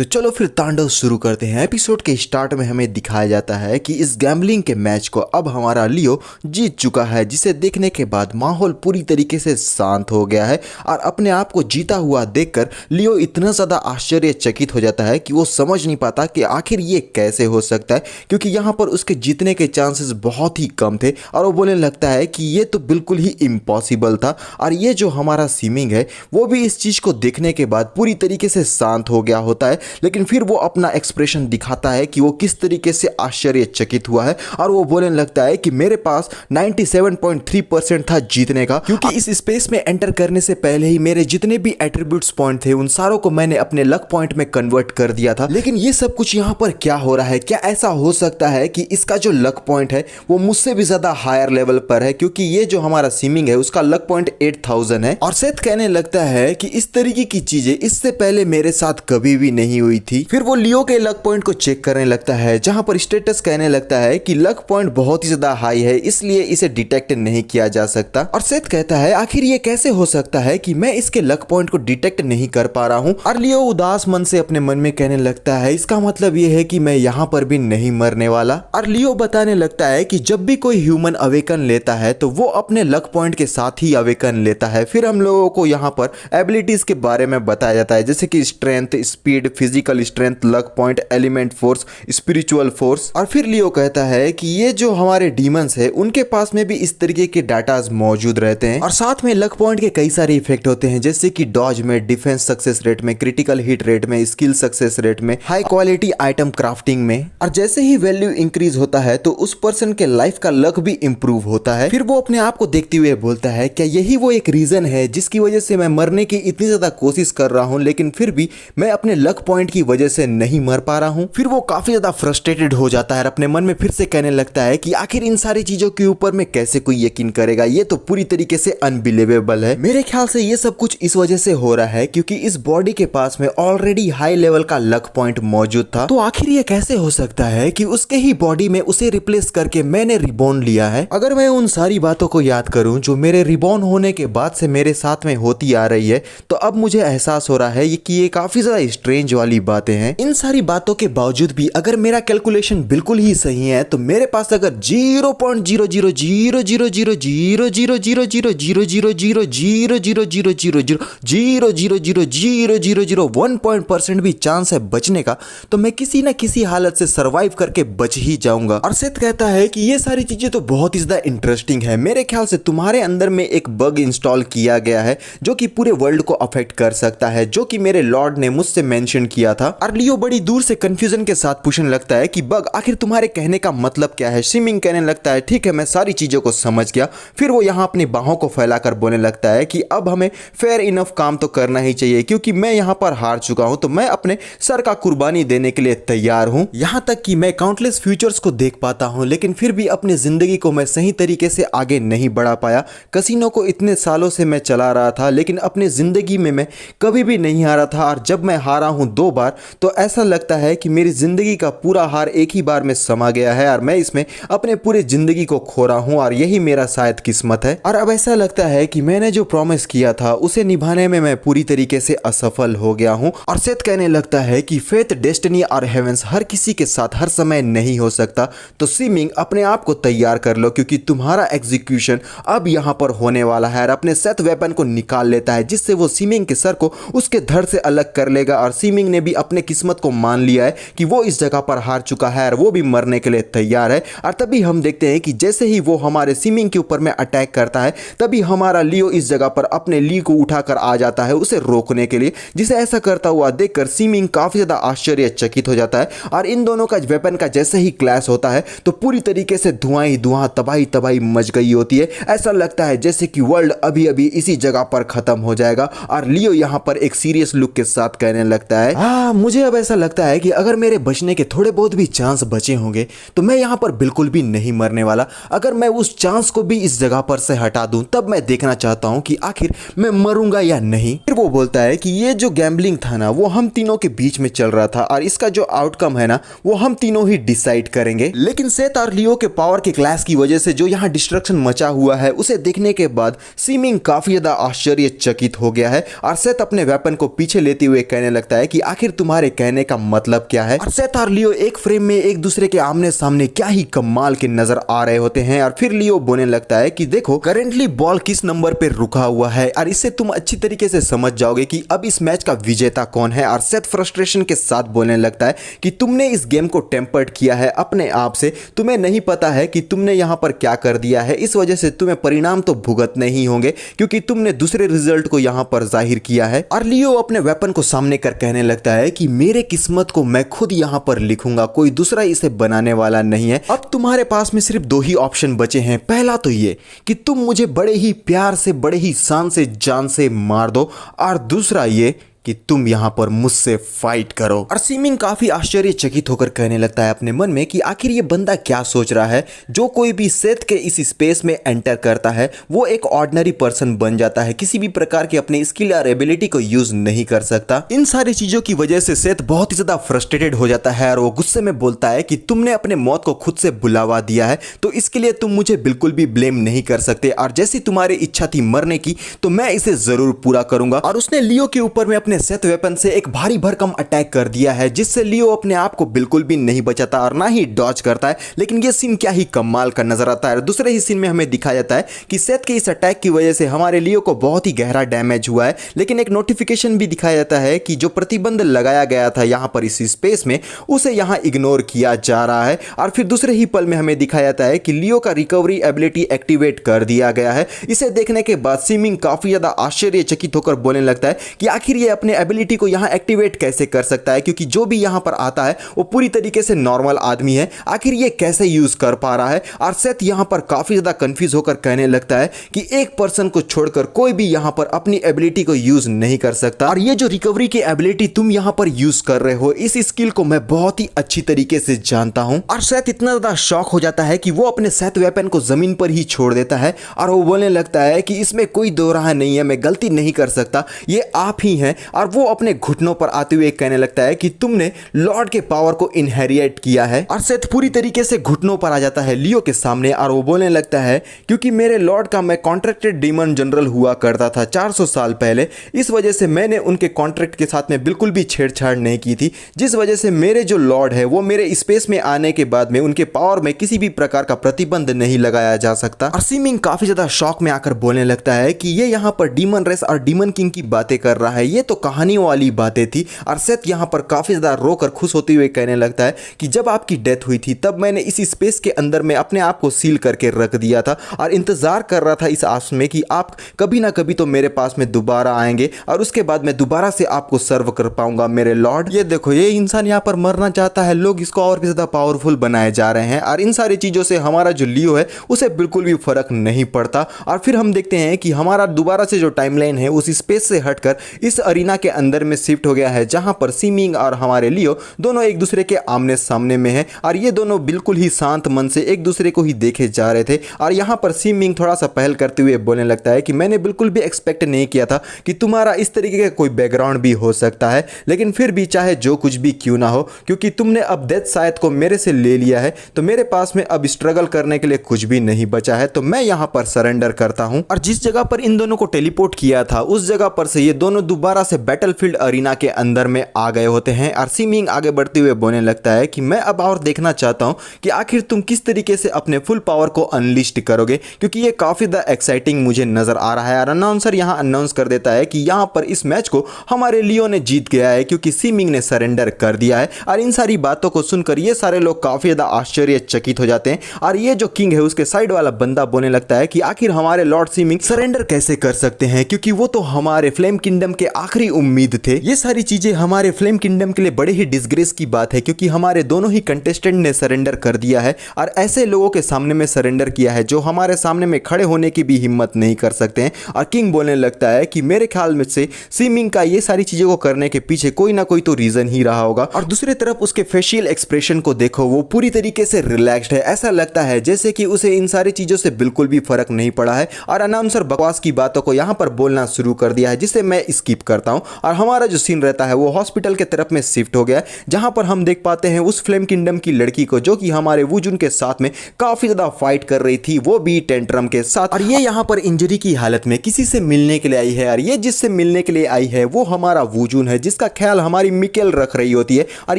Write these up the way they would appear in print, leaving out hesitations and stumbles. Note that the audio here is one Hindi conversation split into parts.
तो चलो फिर तांडव शुरू करते हैं। एपिसोड के स्टार्ट में हमें दिखाया जाता है कि इस गैम्बलिंग के मैच को अब हमारा लियो जीत चुका है, जिसे देखने के बाद माहौल पूरी तरीके से शांत हो गया है और अपने आप को जीता हुआ देखकर लियो इतना ज़्यादा आश्चर्यचकित हो जाता है कि वो समझ नहीं पाता कि आखिर ये कैसे हो सकता है, क्योंकि यहाँ पर उसके जीतने के चांसेस बहुत ही कम थे और वो बोलने लगता है कि ये तो बिल्कुल ही इम्पॉसिबल था। और ये जो हमारा सीमिंग है वो भी इस चीज़ को देखने के बाद पूरी तरीके से शांत हो गया होता है, लेकिन फिर वो अपना एक्सप्रेशन दिखाता है कि वो किस तरीके से आश्चर्यचकित हुआ है और वो बोलने लगता है कि मेरे पास 97.3% था जीतने का, क्योंकि इस स्पेस में एंटर करने से पहले ही मेरे जितने भी एट्रीब्यूट्स पॉइंट थे उन सारों को मैंने अपने लक पॉइंट में कन्वर्ट कर दिया था। लेकिन ये सब कुछ यहाँ पर क्या हो रहा है? क्या ऐसा हो सकता है कि इसका जो लक पॉइंट है वो मुझसे भी ज्यादा हायर लेवल पर है, क्योंकि ये जो हमारा सीमिंग है उसका लक पॉइंट 8000 है। और सेथ कहने लगता है कि इस तरीके की चीजें इससे पहले मेरे साथ कभी भी नहीं हुई थी। फिर वो लियो के लक पॉइंट को चेक करने लगता है, जहां पर स्टेटस कहने लगता है कि लक पॉइंट बहुत ही ज्यादा हाई है, इसलिए इसे डिटेक्ट नहीं किया जा सकता। और सेथ कहता है आखिर ये कैसे हो सकता है कि मैं इसके लक पॉइंट को डिटेक्ट नहीं कर पा रहा हूं। और लियो उदास मन से अपने मन में कहने लगता है इसका मतलब ये है कि मैं यहाँ पर भी नहीं मरने वाला। और लियो बताने लगता है कि जब भी कोई ह्यूमन अवेकन लेता है तो वो अपने लक पॉइंट के साथ ही अवेकन लेता है। फिर हम लोगों को यहाँ पर एबिलिटीज के बारे में बताया जाता है, जैसे कि strength, speed, physical strength, luck point, element force, spiritual force. और फिर लियो कहता है कि ये जो हमारे डीमंस है उनके पास में भी इस तरीके के डाटाज मौजूद रहते हैं और साथ में लक पॉइंट के कई सारे इफेक्ट होते हैं, जैसे कि डॉज में, डिफेंस सक्सेस रेट में, क्रिटिकल हिट रेट में, स्किल सक्सेस रेट में, हाई क्वालिटी आइटम क्राफ्टिंग में। और जैसे ही वैल्यू इंक्रीज होता है तो उस पर्सन के लाइफ का लक भी इंप्रूव होता है। फिर वो अपने आप को देखते हुए बोलता है क्या यही वो एक रीजन है जिसकी वजह से मैं मरने की इतनी ज्यादा कोशिश कर रहा हूं, लेकिन फिर भी मैं अपने लक पॉइंट की वजह से नहीं मर पा रहा हूं। फिर वो काफी ज्यादा फ्रस्ट्रेटेड हो जाता है और अपने मन में फिर से कहने लगता है कि आखिर इन सारी चीजों के ऊपर में कैसे कोई यकीन करेगा, ये तो पूरी तरीके से अनबिलीवेबल है। मेरे ख्याल से ये सब कुछ इस वजह से हो रहा है क्योंकि इस बॉडी के पास में ऑलरेडी हाई लेवल का लक पॉइंट मौजूद था। तो आखिर ये कैसे हो सकता है कि उसके ही बॉडी में उसे रिप्लेस करके मैंने रिबॉर्न लिया है? अगर मैं उन सारी बातों को याद करूं जो मेरे रिबॉर्न होने के बाद से मेरे साथ में होती आ रही है, तो अब मुझे एहसास हो रहा है कि ये काफी ज्यादा स्ट्रेंज वाली बातें हैं। इन सारी बातों के बावजूद भी अगर मेरा कैलकुलेशन बिल्कुल ही सही है तो मेरे पास अगर 0.00000000000000000000001% भी चांस है बचने का, तो मैं किसी ना किसी हालत से सरवाइव करके बच ही जाऊंगा। और सेथ कहता है कि ये सारी चीजें तो बहुत ही ज्यादा इंटरेस्टिंग है। मेरे ख्याल से तुम्हारे अंदर में एक बग इंस्टॉल किया गया है जो कि पूरे वर्ल्ड को अफेक्ट कर सकता है, जो कि मेरे लॉर्ड ने मुझसे मेंशन किया था। और लियो बड़ी दूर से कंफ्यूजन के साथ पूछने लगता है कि बग आखिर तुम्हारे कहने का मतलब क्या है? सीमिंग कहने लगता है ठीक है, मैं सारी चीजों को समझ गया। फिर वो यहाँ अपनी बाहों को फैलाकर बोलने लगता है कि अब हमें फेयर इनफ काम तो करना ही चाहिए, क्योंकि मैं यहाँ पर हार चुका हूँ, तो मैं अपने सर का कुर्बानी देने के लिए तैयार हूँ। यहाँ तक कि मैं काउंटलेस फ्यूचर्स को देख पाता हूँ, लेकिन फिर भी अपनी जिंदगी को मैं सही तरीके से आगे नहीं बढ़ा पाया। कसिनो को इतने सालों से मैं चला रहा था, लेकिन अपनी जिंदगी में मैं कभी भी नहीं हारा था, और जब मैं हारा हूँ 2 बार तो ऐसा लगता है कि मेरी जिंदगी का पूरा हार एक ही बार में समा गया है और मैं इसमें अपने पूरे जिंदगी को खो रहा हूँ, और यही मेरा शायद किस्मत है। और अब ऐसा लगता है कि मैंने जो प्रॉमिस किया था उसे निभाने में मैं पूरी तरीके से असफल हो गया हूँ। और सेथ कहने लगता है कि फेथ, डेस्टिनी और हेवेंस हर किसी के साथ हर समय नहीं हो सकता, तो सीमिंग अपने आप को तैयार कर लो, क्योंकि तुम्हारा एग्जीक्यूशन अब यहाँ पर होने वाला है। और अपने सेथ वेपन को निकाल लेता है, जिससे वो सीमिंग के सर को उसके धड़ से अलग कर लेगा। और सीमिंग ने भी अपने किस्मत को मान लिया है कि वो इस जगह पर हार चुका है और वो भी मरने के लिए तैयार है। और तभी हम देखते हैं कि जैसे ही वो हमारे सीमिंग के ऊपर में अटैक करता है, तभी हमारा लियो इस जगह पर अपने ली को उठाकर आ जाता है उसे रोकने के लिए, जिसे ऐसा करता हुआ देखकर सीमिंग काफी ज्यादा आश्चर्यचकित हो जाता है। और इन दोनों का वेपन का जैसे ही क्लैश होता है तो पूरी तरीके से धुआं ही धुआं, तबाही तबाही मच गई होती है। ऐसा लगता है जैसे कि वर्ल्ड अभी अभी इसी जगह पर खत्म हो जाएगा। और लियो यहाँ पर एक सीरियस लुक के साथ कहने लगता है मुझे अब ऐसा लगता है कि अगर मेरे बचने के थोड़े बहुत भी चांस बचे होंगे तो मैं यहाँ पर बिल्कुल भी नहीं मरने वाला। अगर मैं उस चांस को भी इस जगह पर से हटा दूं तब मैं देखना चाहता हूं कि आखिर मैं मरूंगा या नहीं। फिर वो बोलता है कि ये जो गैम्बलिंग था ना वो हम तीनों के बीच में चल रहा था, और इसका जो आउटकम है ना वो हम तीनों ही डिसाइड करेंगे। लेकिन सेथ और लियो के पावर के क्लैश की वजह से जो यहाँ डिस्ट्रक्शन मचा हुआ है उसे देखने के बाद सीमिंग काफी ज्यादा आश्चर्यचकित हो गया है। और सेथ अपने वेपन को पीछे लेते हुए कहने लगता है कि आखिर तुम्हारे कहने का मतलब क्या है। और सेथ और लियो एक फ्रेम में एक दूसरे के आमने सामने क्या ही कमाल के नजर आ रहे होते हैं। और फिर लियो बोलने लगता है कि देखो करेंटली बॉल किस नंबर पे रुका हुआ है और इससे तुम अच्छी तरीके से समझ जाओगे कि अब इस मैच का विजेता कौन है। और सेथ फ्रस्ट्रेशन के साथ बोलने लगता है कि तुमने इस गेम को टेम्पर्ड किया है अपने आप से, तुम्हें नहीं पता है कि तुमने यहां पर क्या कर दिया है, इस वजह से तुम्हें परिणाम तो भुगतने ही होंगे क्योंकि तुमने दूसरे रिजल्ट को यहां पर जाहिर किया है। और लियो अपने वेपन को सामने कर कहने लगता है कि मेरे किस्मत को मैं खुद यहां पर लिखूंगा, कोई दूसरा इसे बनाने वाला नहीं है। अब तुम्हारे पास में सिर्फ दो ही ऑप्शन बचे हैं, पहला तो ये कि तुम मुझे बड़े ही प्यार से बड़े ही शान से जान से मार दो और दूसरा ये कि तुम यहां पर मुझसे फाइट करो। और सीमिंग काफी आश्चर्यचकित होकर कहने लगता है अपने मन में कि आखिर ये बंदा क्या सोच रहा है। जो कोई भी सेथ के इस स्पेस में एंटर करता है वो एक ऑर्डिनरी पर्सन बन जाता है, किसी भी प्रकार के अपने स्किल और एबिलिटी को यूज नहीं कर सकता। इन सारी चीजों की वजह से सेथ बहुत ही ज्यादा फ्रस्ट्रेटेड हो जाता है और वो गुस्से में बोलता है कि तुमने अपने मौत को खुद से बुलावा दिया है तो इसके लिए तुम मुझे बिल्कुल भी ब्लेम नहीं कर सकते, और जैसी तुम्हारी इच्छा थी मरने की तो मैं इसे जरूर पूरा करूंगा। और उसने लियो के ऊपर में अपने सेथ वेपन से एक भारी भरकम अटैक कर दिया है जिससे लियो अपने आप को बिल्कुल भी नहीं बचाता और ना ही डॉज करता है। लेकिन ये सीन क्या ही कमाल का नजर आता है। दूसरे ही सीन में हमें दिखाया जाता है कि सेथ के इस अटैक की वजह से हमारे लियो को बहुत ही गहरा डैमेज हुआ है, लेकिन एक नोटिफिकेशन भी दिखाया जाता है कि जो प्रतिबंध लगाया गया था यहां पर इस स्पेस में उसे यहां इग्नोर किया जा रहा है। और फिर दूसरे ही पल में हमें दिखाया जाता है कि लियो का रिकवरी एबिलिटी एक्टिवेट कर दिया गया है। इसे देखने के बाद सीमिंग काफी ज्यादा आश्चर्यचकित होकर बोलने लगता है कि आखिर ये अपने एबिलिटी को यहां एक्टिवेट कैसे कर सकता है, क्योंकि जो भी यहां पर आता है वो पूरी तरीके से नॉर्मल आदमी है, आखिर ये कैसे यूज कर पा रहा है। और सेथ यहां पर काफी ज्यादा कंफ्यूज होकर कहने लगता है कि एक पर्सन को छोड़कर कोई भी यहां पर अपनी एबिलिटी को यूज नहीं कर सकता, और ये जो रिकवरी की एबिलिटी तुम यहां पर यूज कर रहे हो इस स्किल को मैं बहुत ही अच्छी तरीके से जानता हूं। और सेथ इतना ज्यादा शॉक हो जाता है कि वो अपने सेथ वेपन को जमीन पर ही छोड़ देता है और वो बोलने लगता है कि इसमें कोई दो राह नहीं है, मैं गलती नहीं कर सकता, ये आप ही हैं। और वो अपने घुटनों पर आते हुए कहने लगता है कि तुमने लॉर्ड के पावर को इनहेरिएट किया है। और सेथ पूरी तरीके से घुटनों पर आ जाता है लियो के सामने और वो बोलने लगता है क्योंकि मेरे लॉर्ड का मैं कॉन्ट्रैक्टेड डीमन जनरल हुआ करता था 400 साल पहले, इस वजह से मैंने उनके कॉन्ट्रैक्ट के साथ में बिल्कुल भी छेड़छाड़ नहीं की थी, जिस वजह से मेरे जो लॉर्ड है वो मेरे स्पेस में आने के बाद में उनके पावर में किसी भी प्रकार का प्रतिबंध नहीं लगाया जा सकता। और सीमिंग काफी ज्यादा शॉक में आकर बोलने लगता है कि ये यहाँ पर डीमन रेस और डीमन किंग की बातें कर रहा है, ये तो कहानियों वाली बातें थी। और सेथ यहाँ पर काफी ज्यादा रोकर खुश होते हुए कहने लगता है कि जब आपकी डेथ हुई थी तब मैंने इसी स्पेस के अंदर में अपने आप को सील करके रख दिया था और इंतजार कर रहा था इस आस में कि आप कभी ना कभी तो मेरे पास में दोबारा आएंगे और उसके बाद मैं दोबारा से आपको सर्व कर पाऊंगा मेरे लॉर्ड। ये देखो ये इंसान यहाँ पर मरना चाहता है, लोग इसको और भी ज्यादा पावरफुल बनाए जा रहे हैं और इन सारी चीजों से हमारा जो लियो है उसे बिल्कुल भी फर्क नहीं पड़ता। और फिर हम देखते हैं कि हमारा दोबारा से जो टाइमलाइन है उस स्पेस से हटकर इस अरीना के अंदर में शिफ्ट हो गया है जहां पर सीमिंग और हमारे लियो दोनों एक दूसरे के आमने सामने में हैं और ये दोनों बिल्कुल ही शांत मन से एक दूसरे को ही देखे जा रहे थे। और यहाँ पर सीमिंग थोड़ा सा पहल करते हुए बोलने लगता है कि मैंने बिल्कुल भी एक्सपेक्ट नहीं किया था कि तुम्हारा इस तरीके का कोई बैकग्राउंड भी हो सकता है, लेकिन फिर भी चाहे जो कुछ भी क्यों ना हो, क्योंकि तुमने अब डेथ शायद को मेरे से ले लिया है तो मेरे पास में अब स्ट्रगल करने के लिए कुछ भी नहीं बचा है, तो मैं यहाँ पर सरेंडर करता हूँ। और जिस जगह पर इन दोनों को टेलीपोर्ट किया था उस जगह पर से ये दोनों दोबारा से बैटलफील्ड अरीना के अंदर में आ गए होते हैं। और सीमिंग आगे बढ़ते हुए बोलने लगता है कि मैं अब और देखना चाहता हूं कि आखिर तुम किस तरीके से अपने फुल पावर को अनलिस्ट करोगे, क्योंकि ये काफी ज्यादा एक्साइटिंग मुझे नजर आ रहा है। और अनाउंसर यहां अनाउंस कर देता है कि यहां पर इस मैच को हमारे लियो ने जीत गया है क्योंकि सीमिंग ने सरेंडर कर दिया है। और इन सारी बातों को सुनकर ये सारे लोग काफी ज्यादा आश्चर्यचकित हो जाते हैं। और ये जो किंग है उसके साइड वाला बंदा बोलने लगता है कि आखिर हमारे लॉर्ड सीमिंग सरेंडर कैसे कर सकते हैं, क्योंकि वो तो हमारे फ्लेम किंगडम के आखिरी उम्मीद थे। ये सारी चीजें हमारे फ्लेम किंगडम के लिए बड़े ही डिसग्रेस की बात है क्योंकि हमारे दोनों ही कंटेस्टेंट ने सरेंडर कर दिया है और ऐसे लोगों के सामने में सरेंडर किया है जो हमारे सामने में खड़े होने की भी हिम्मत नहीं कर सकते हैं। और किंग बोलने लगता है कि मेरे ख्याल में से सीमिंग का ये सारी चीजों को करने के पीछे कोई ना कोई तो रीजन ही रहा होगा। और दूसरी तरफ उसके फेशियल एक्सप्रेशन को देखो, वो पूरी तरीके से रिलैक्स्ड है, ऐसा लगता है जैसे कि उसे इन सारी चीजों से बिल्कुल भी फर्क नहीं पड़ा है। और अनाउंसर बकवास की बातों को यहां पर बोलना शुरू कर दिया है जिसे मैं स्किप करता करता हूँ और हमारा जो सीन रहता है वो हॉस्पिटल के तरफ में शिफ्ट हो गया, जहां पर हम देख पाते हैं उस फ्लेम किंगडम की लड़की को जो कि हमारे वुजुन के साथ में काफी ज्यादा फाइट कर रही थी, वो भी टेंट्रम के साथ। और ये यहाँ पर इंजरी की हालत में किसी से मिलने के लिए आई है और ये जिससे मिलने के लिए आई है वो हमारा वुजुन है, जिसका ख्याल हमारी मिकेल रख रही होती है। और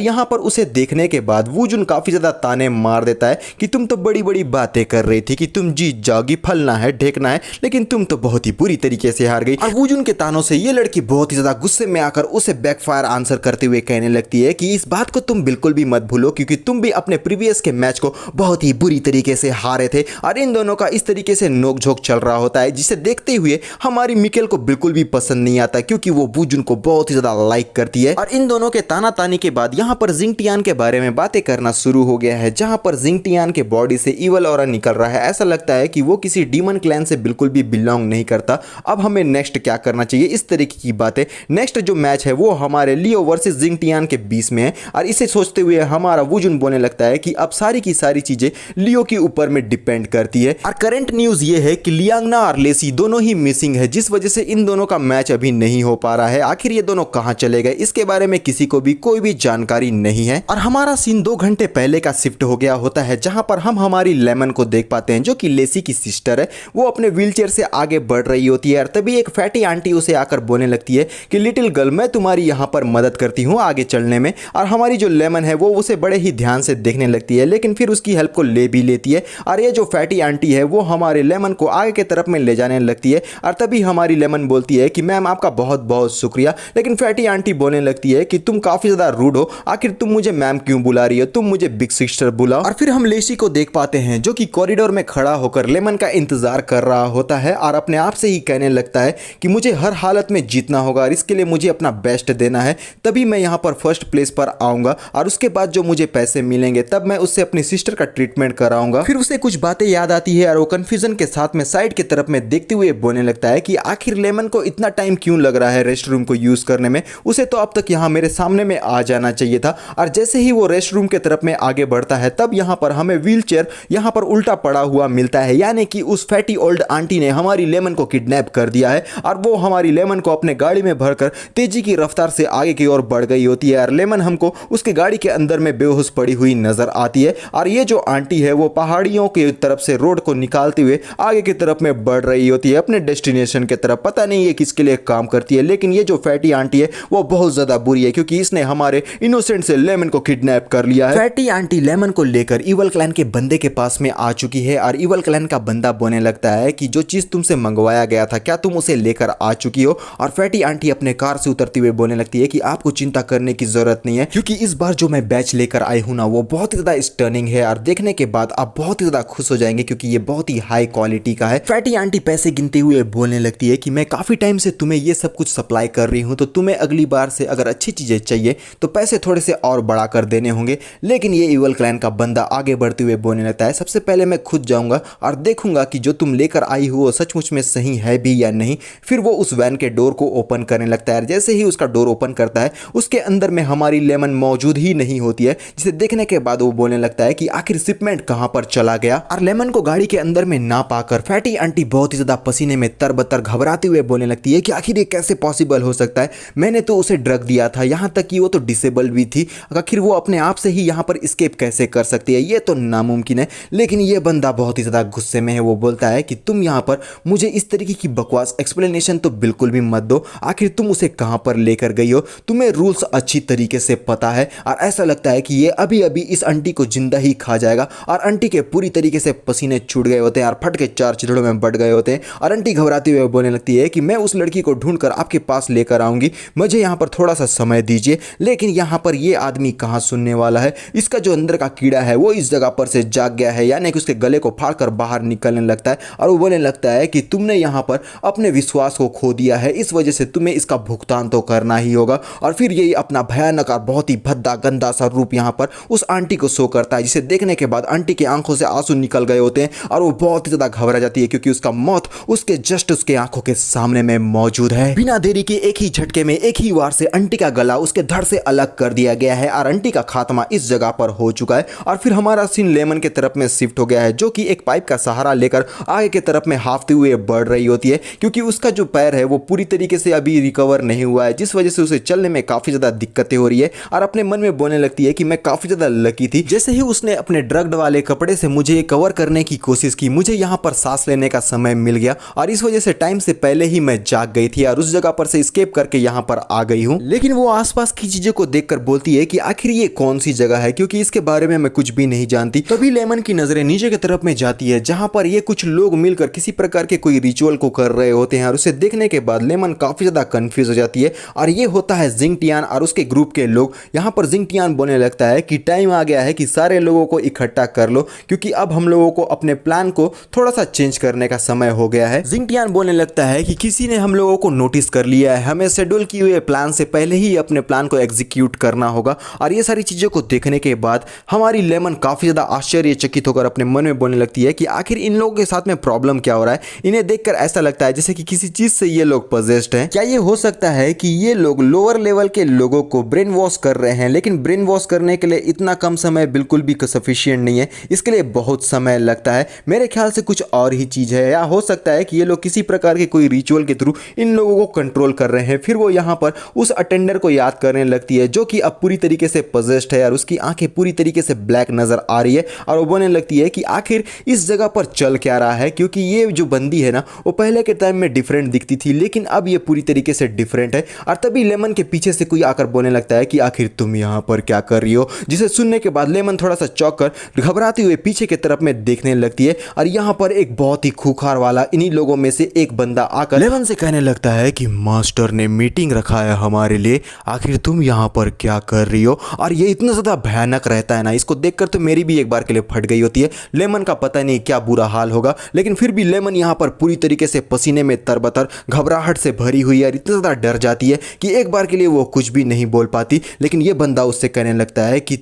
यहाँ पर उसे देखने के बाद वुजुन काफी ज्यादा ताने मार देता है कि तुम तो बड़ी बड़ी बातें कर रही थी कि तुम जीत जाओगी, फलना है ढेकना है, लेकिन तुम तो बहुत ही बुरी तरीके से हार गई। और वुजुन के तानों से ये लड़की बहुत ही ज्यादा गुस्से में आकर उसे बैकफायर आंसर करते हुए कहने लगती है कि इस बात को तुम बिल्कुल भी मत भूलो क्योंकि तुम भी अपने प्रीवियस के मैच को बहुत ही बुरी तरीके से हारे थे। और इन दोनों का इस तरीके से नोकझोंक चल रहा होता है, जिसे देखते हुए हमारी मिकेल को बिल्कुल भी पसंद नहीं आता क्योंकि वो वुजुन को बहुत ही ज्यादा लाइक करती है। और इन दोनों के ताना तानी के बाद यहाँ पर जिंगटियान के बारे में बातें करना शुरू हो गया है, जहां पर जिंगटियान के बॉडी से इवल ऑरा निकल रहा है। ऐसा लगता है कि वो किसी डीमन क्लैन से बिल्कुल भी बिलोंग नहीं करता। अब हमें नेक्स्ट क्या करना चाहिए, इस तरीके की बातें। नेक्स्ट जो मैच है वो हमारे लियो वर्सेस जिंगटियान के बीच में है और इसे सोचते हुए हमारा वुजुन बोलने लगता है कि अब सारी की सारी चीजें लियो के ऊपर में डिपेंड करती है। और करंट न्यूज ये है कि लियांगना और लेसी दोनों ही मिसिंग है, जिस वजह से इन दोनों का मैच अभी नहीं हो पा रहा है। आखिर ये दोनों कहां चले गए, इसके बारे में किसी को भी कोई भी जानकारी नहीं है। और हमारा सीन 2 घंटे पहले का शिफ्ट हो गया होता है, जहां पर हम हमारी लेमन को देख पाते हैं जो कि लेसी की सिस्टर है। वो अपने व्हीलचेयर से आगे बढ़ रही होती है और तभी एक फैटी आंटी उसे आकर बोलने लगती है कि लिटिल गर्ल, मैं तुम्हारी यहाँ पर मदद करती हूँ आगे चलने में। और हमारी जो लेमन है वो उसे बड़े ही ध्यान से देखने लगती है, लेकिन फिर उसकी हेल्प को ले भी लेती है। और ये जो फैटी आंटी है वो हमारे लेमन को आगे की तरफ में ले जाने लगती है और तभी हमारी लेमन बोलती है कि मैम आपका बहुत बहुत शुक्रिया। लेकिन फैटी आंटी बोलने लगती है कि तुम काफी ज्यादा रूड हो, आखिर तुम मुझे मैम क्यों बुला रही हो, तुम मुझे बिग सिस्टर बुलाओ। और फिर हम लेसी को देख पाते हैं जो कि कॉरिडोर में खड़ा होकर लेमन का इंतजार कर रहा होता है और अपने आप से ही कहने लगता है कि मुझे हर हालत में जीतना होगा और इसके लिए मुझे अपना बेस्ट देना है, तभी मैं यहाँ पर फर्स्ट प्लेस पर आऊंगा और उसके बाद जो मुझे पैसे मिलेंगे तब मैं उससे अपनी सिस्टर का ट्रीटमेंट कराऊंगा। फिर उसे कुछ बातें याद आती है और वो कंफ्यूजन के साथ में साइड की तरफ में देखते हुए बोलने लगता है कि आखिर लेमन को इतना टाइम क्यों लग रहा है रेस्ट रूम को यूज करने में, उसे तो अब तक यहाँ मेरे सामने में आ जाना चाहिए था। और जैसे ही वो रेस्ट रूम के तरफ में आगे बढ़ता है तब यहाँ पर हमें व्हीलचेयर यहाँ पर उल्टा पड़ा हुआ मिलता है, यानी कि उस फैटी ओल्ड आंटी ने हमारी लेमन को किडनैप कर दिया है और वो हमारी लेमन को अपने गाड़ी में भरकर तेजी की रफ्तार से आगे की ओर बढ़ गई होती है। और लेमन हमको उसके गाड़ी के अंदर में बेहोश पड़ी हुई नजर आती है और ये जो आंटी है वो पहाड़ियों की तरफ से रोड को निकालते हुए आगे की तरफ में बढ़ रही होती है अपने डेस्टिनेशन की तरफ। पता नहीं ये किसके लिए काम करती है, लेकिन ये जो फैटी आंटी है वो बहुत ज्यादा बुरी है क्योंकि इसने हमारे इनोसेंट से लेमन को किडनैप कर लिया है। फैटी आंटी लेमन को लेकर इवल क्लैन के बंदे के पास में आ चुकी है और इवल क्लैन का बंदा बोलने लगता है कि जो चीज तुमसे मंगवाया गया था क्या तुम उसे लेकर आ चुकी हो। और फैटी आंटी अपने कार से उतरते हुए बोलने लगती है कि आपको चिंता करने की जरूरत नहीं है क्योंकि इस बार जो मैं बैच लेकर आई हूं ना वो बहुत ही ज्यादा स्टर्निंग है और देखने के बाद आप बहुत ही ज्यादा खुश हो जाएंगे क्योंकि ये बहुत ही हाई क्वालिटी का है। फैटी आंटी पैसे गिनते हुए बोलने लगती है कि मैं काफी टाइम से तुम्हें ये सब कुछ सप्लाई कर रही हूं, तो तुम्हें अगली बार से अगर अच्छी चीजें चाहिए तो पैसे थोड़े से और बढ़ा कर देने होंगे। लेकिन ये इवल क्लैन का बंदा आगे बढ़ते हुए बोलने लगता है सबसे पहले मैं खुद जाऊंगा और देखूंगा कि जो तुम लेकर आई हो वो सचमुच में सही है भी या नहीं। फिर वो उस वैन के डोर को ओपन करने लगता है। जैसे ही उसका डोर ओपन करता है उसके अंदर में हमारी लेमन मौजूद ही नहीं होती है, जिसे देखने के बाद वो बोलने लगता है कि आखिर शिपमेंट कहां पर चला गया। और लेमन को गाड़ी के अंदर में ना पाकर फैटी आंटी बहुत ही ज्यादा पसीने में तरबतर घबराते हुए बोलने लगती है कि आखिर ये कैसे पॉसिबल हो सकता है, मैंने तो उसे ड्रग दिया था, यहां तक कि वो तो डिसेबल भी थी, आखिर वो अपने आप से ही यहां पर एस्केप कैसे कर सकती है, ये तो नामुमकिन है। लेकिन ये बंदा बहुत ही ज्यादा गुस्से में है, वो बोलता है कि तुम यहां पर मुझे इस तरीके की बकवास एक्सप्लेनेशन तो बिल्कुल भी मत दो, आखिर तुम उसे कहां पर लेकर गई हो, तुम्हें रूल्स अच्छी तरीके से पता है। और ऐसा लगता है कि ये अभी अभी इस आंटी को जिंदा ही खा जाएगा। और आंटी के पूरी तरीके से पसीने छूट गए होते हैं और फट के 4 चिथड़ों में बढ़ गए होते हैं और आंटी घबराते हुए बोलने लगती है कि मैं उस लड़की को ढूंढकर आपके पास लेकर आऊंगी, मुझे यहाँ पर थोड़ा सा समय दीजिए। लेकिन यहाँ पर ये आदमी कहाँ सुनने वाला है, इसका जो अंदर का कीड़ा है वो इस जगह पर से जाग गया है, यानी कि उसके गले को फाड़कर बाहर निकलने लगता है और वो बोलने लगता है कि तुमने यहाँ पर अपने विश्वास को खो दिया है, इस वजह से तुम्हें इसका भुगतान तो करना ही होगा। और फिर ये अपना भयानक और बहुत ही भद्दा गंदा सा रूप यहाँ पर उस आंटी को शो करता है, जिसे देखने के बाद आंटी की आंखों से आंसू निकल गए होते हैं और वो बहुत ही ज्यादा घबरा जाती है क्योंकि उसका मौत उसके जस्ट उसके आंखों के सामने में मौजूद है। बिना देरी के एक ही झटके में एक ही वार से आंटी का गला उसके धड़ से अलग कर दिया गया है और आंटी का खात्मा इस जगह पर हो चुका है। और फिर हमारा सीन लेमन के तरफ में शिफ्ट हो गया है, जो कि एक पाइप का सहारा लेकर आगे की तरफ में हाफते हुए बढ़ रही होती है क्योंकि उसका जो पैर है वो पूरी तरीके से अभी रिकवर नहीं हुआ है, जिस वजह से उसे चलने में काफी ज्यादा दिक्कतें हो रही है और अपने मन में बोलने लगती है कि मैं काफी ज्यादा लकी थी। जैसे ही उसने अपने ड्रग्ड वाले कपड़े से मुझे कवर करने की कोशिश की, मुझे यहाँ पर सांस लेने का समय मिल गया और इस वजह से टाइम से पहले ही मैं जाग गई थी और उस जगह पर से एस्केप करके यहाँ पर आ गई हूँ। लेकिन वो आसपास की चीजों को देखकर बोलती है कि आखिर ये कौन सी जगह है, क्योंकि इसके बारे में मैं कुछ भी नहीं जानती। तभी लेमन की नजरें नीचे की तरफ में जाती है, जहां पर ये कुछ लोग मिलकर किसी प्रकार के कोई रिचुअल को कर रहे होते हैं और उसे देखने के बाद लेमन काफी ज्यादा कंफ्यूज हो जाती है। और ये होता है जिंगटियान और उसके ग्रुप के लोग। यहाँ पर जिंगटियान बोलने लगता है कि टाइम आ गया है कि सारे लोगों को इकट्ठा कर लो, क्योंकि अब हम लोगों को अपने प्लान को थोड़ा सा चेंज करने का समय हो गया है। जिंगटियान बोलने लगता है कि किसी ने हम लोगों को नोटिस कर लिया है, हमें शेड्यूल किए हुए प्लान से पहले ही अपने प्लान को एग्जीक्यूट करना होगा। और ये सारी चीजों को देखने के बाद हमारी लेमन काफी ज्यादा आश्चर्यचकित होकर अपने मन में बोलने लगती है कि आखिर इन लोगों के साथ में प्रॉब्लम क्या हो रहा है। इन्हें देखकर ऐसा लगता है जैसे कि किसी चीज से ये लोग पजेस्ड हैं। क्या ये हो सकता है कि ये लोग लोअर लेवल के लोगों को ब्रेन वॉश कर रहे हैं, लेकिन ब्रेन वॉश करने के लिए इतना कम समय बिल्कुल भी सफिशिएंट नहीं है, इसके लिए बहुत समय लगता है। मेरे ख्याल से कुछ और ही चीज है, या हो सकता है कि ये लोग किसी प्रकार के कोई रिचुअल के थ्रू इन लोगों को कंट्रोल कर रहे हैं। फिर वो यहाँ पर उस अटेंडर को याद करने लगती है जो कि अब पूरी तरीके से पजेस्ड है और उसकी आंखें पूरी तरीके से ब्लैक नजर आ रही है। और वो बोलने लगती है कि आखिर इस जगह पर चल क्या रहा है, क्योंकि ये जो बंदी है ना वो पहले के टाइम में डिफरेंट दिखती थी, लेकिन अब ये पूरी तरीके से डिफरेंट है। और तभी लेमन के पीछे से कोई आकर बोलने लगता है कि आखिर तुम यहाँ पर क्या कर रही हो, जिसे सुनने के बाद लेमन थोड़ा सा चौंक कर घबराते हुए पीछे की तरफ में देखने लगती है। और यहाँ पर एक बहुत ही खूंखार वाला इन्हीं लोगों में से एक बंदा आकर लेमन से कहने लगता है कि मास्टर ने मीटिंग रखा है हमारे लिए, आखिर तुम यहाँ पर क्या कर रही हो। और ये इतना ज्यादा भयानक रहता है ना, इसको देखकर तो मेरी भी एक बार के लिए फट गई होती है। लेमन का पता नहीं क्या बुरा हाल होगा, लेकिन फिर भी लेमन यहाँ पर पूरी तरीके से पसीने में तरबतर घबराहट से भरी हुई है और इतना ज्यादा डर जाती है कि एक बार के लिए वो कुछ भी नहीं बोल पाती। लेकिन ये बंदा उससे कहने लगता है कि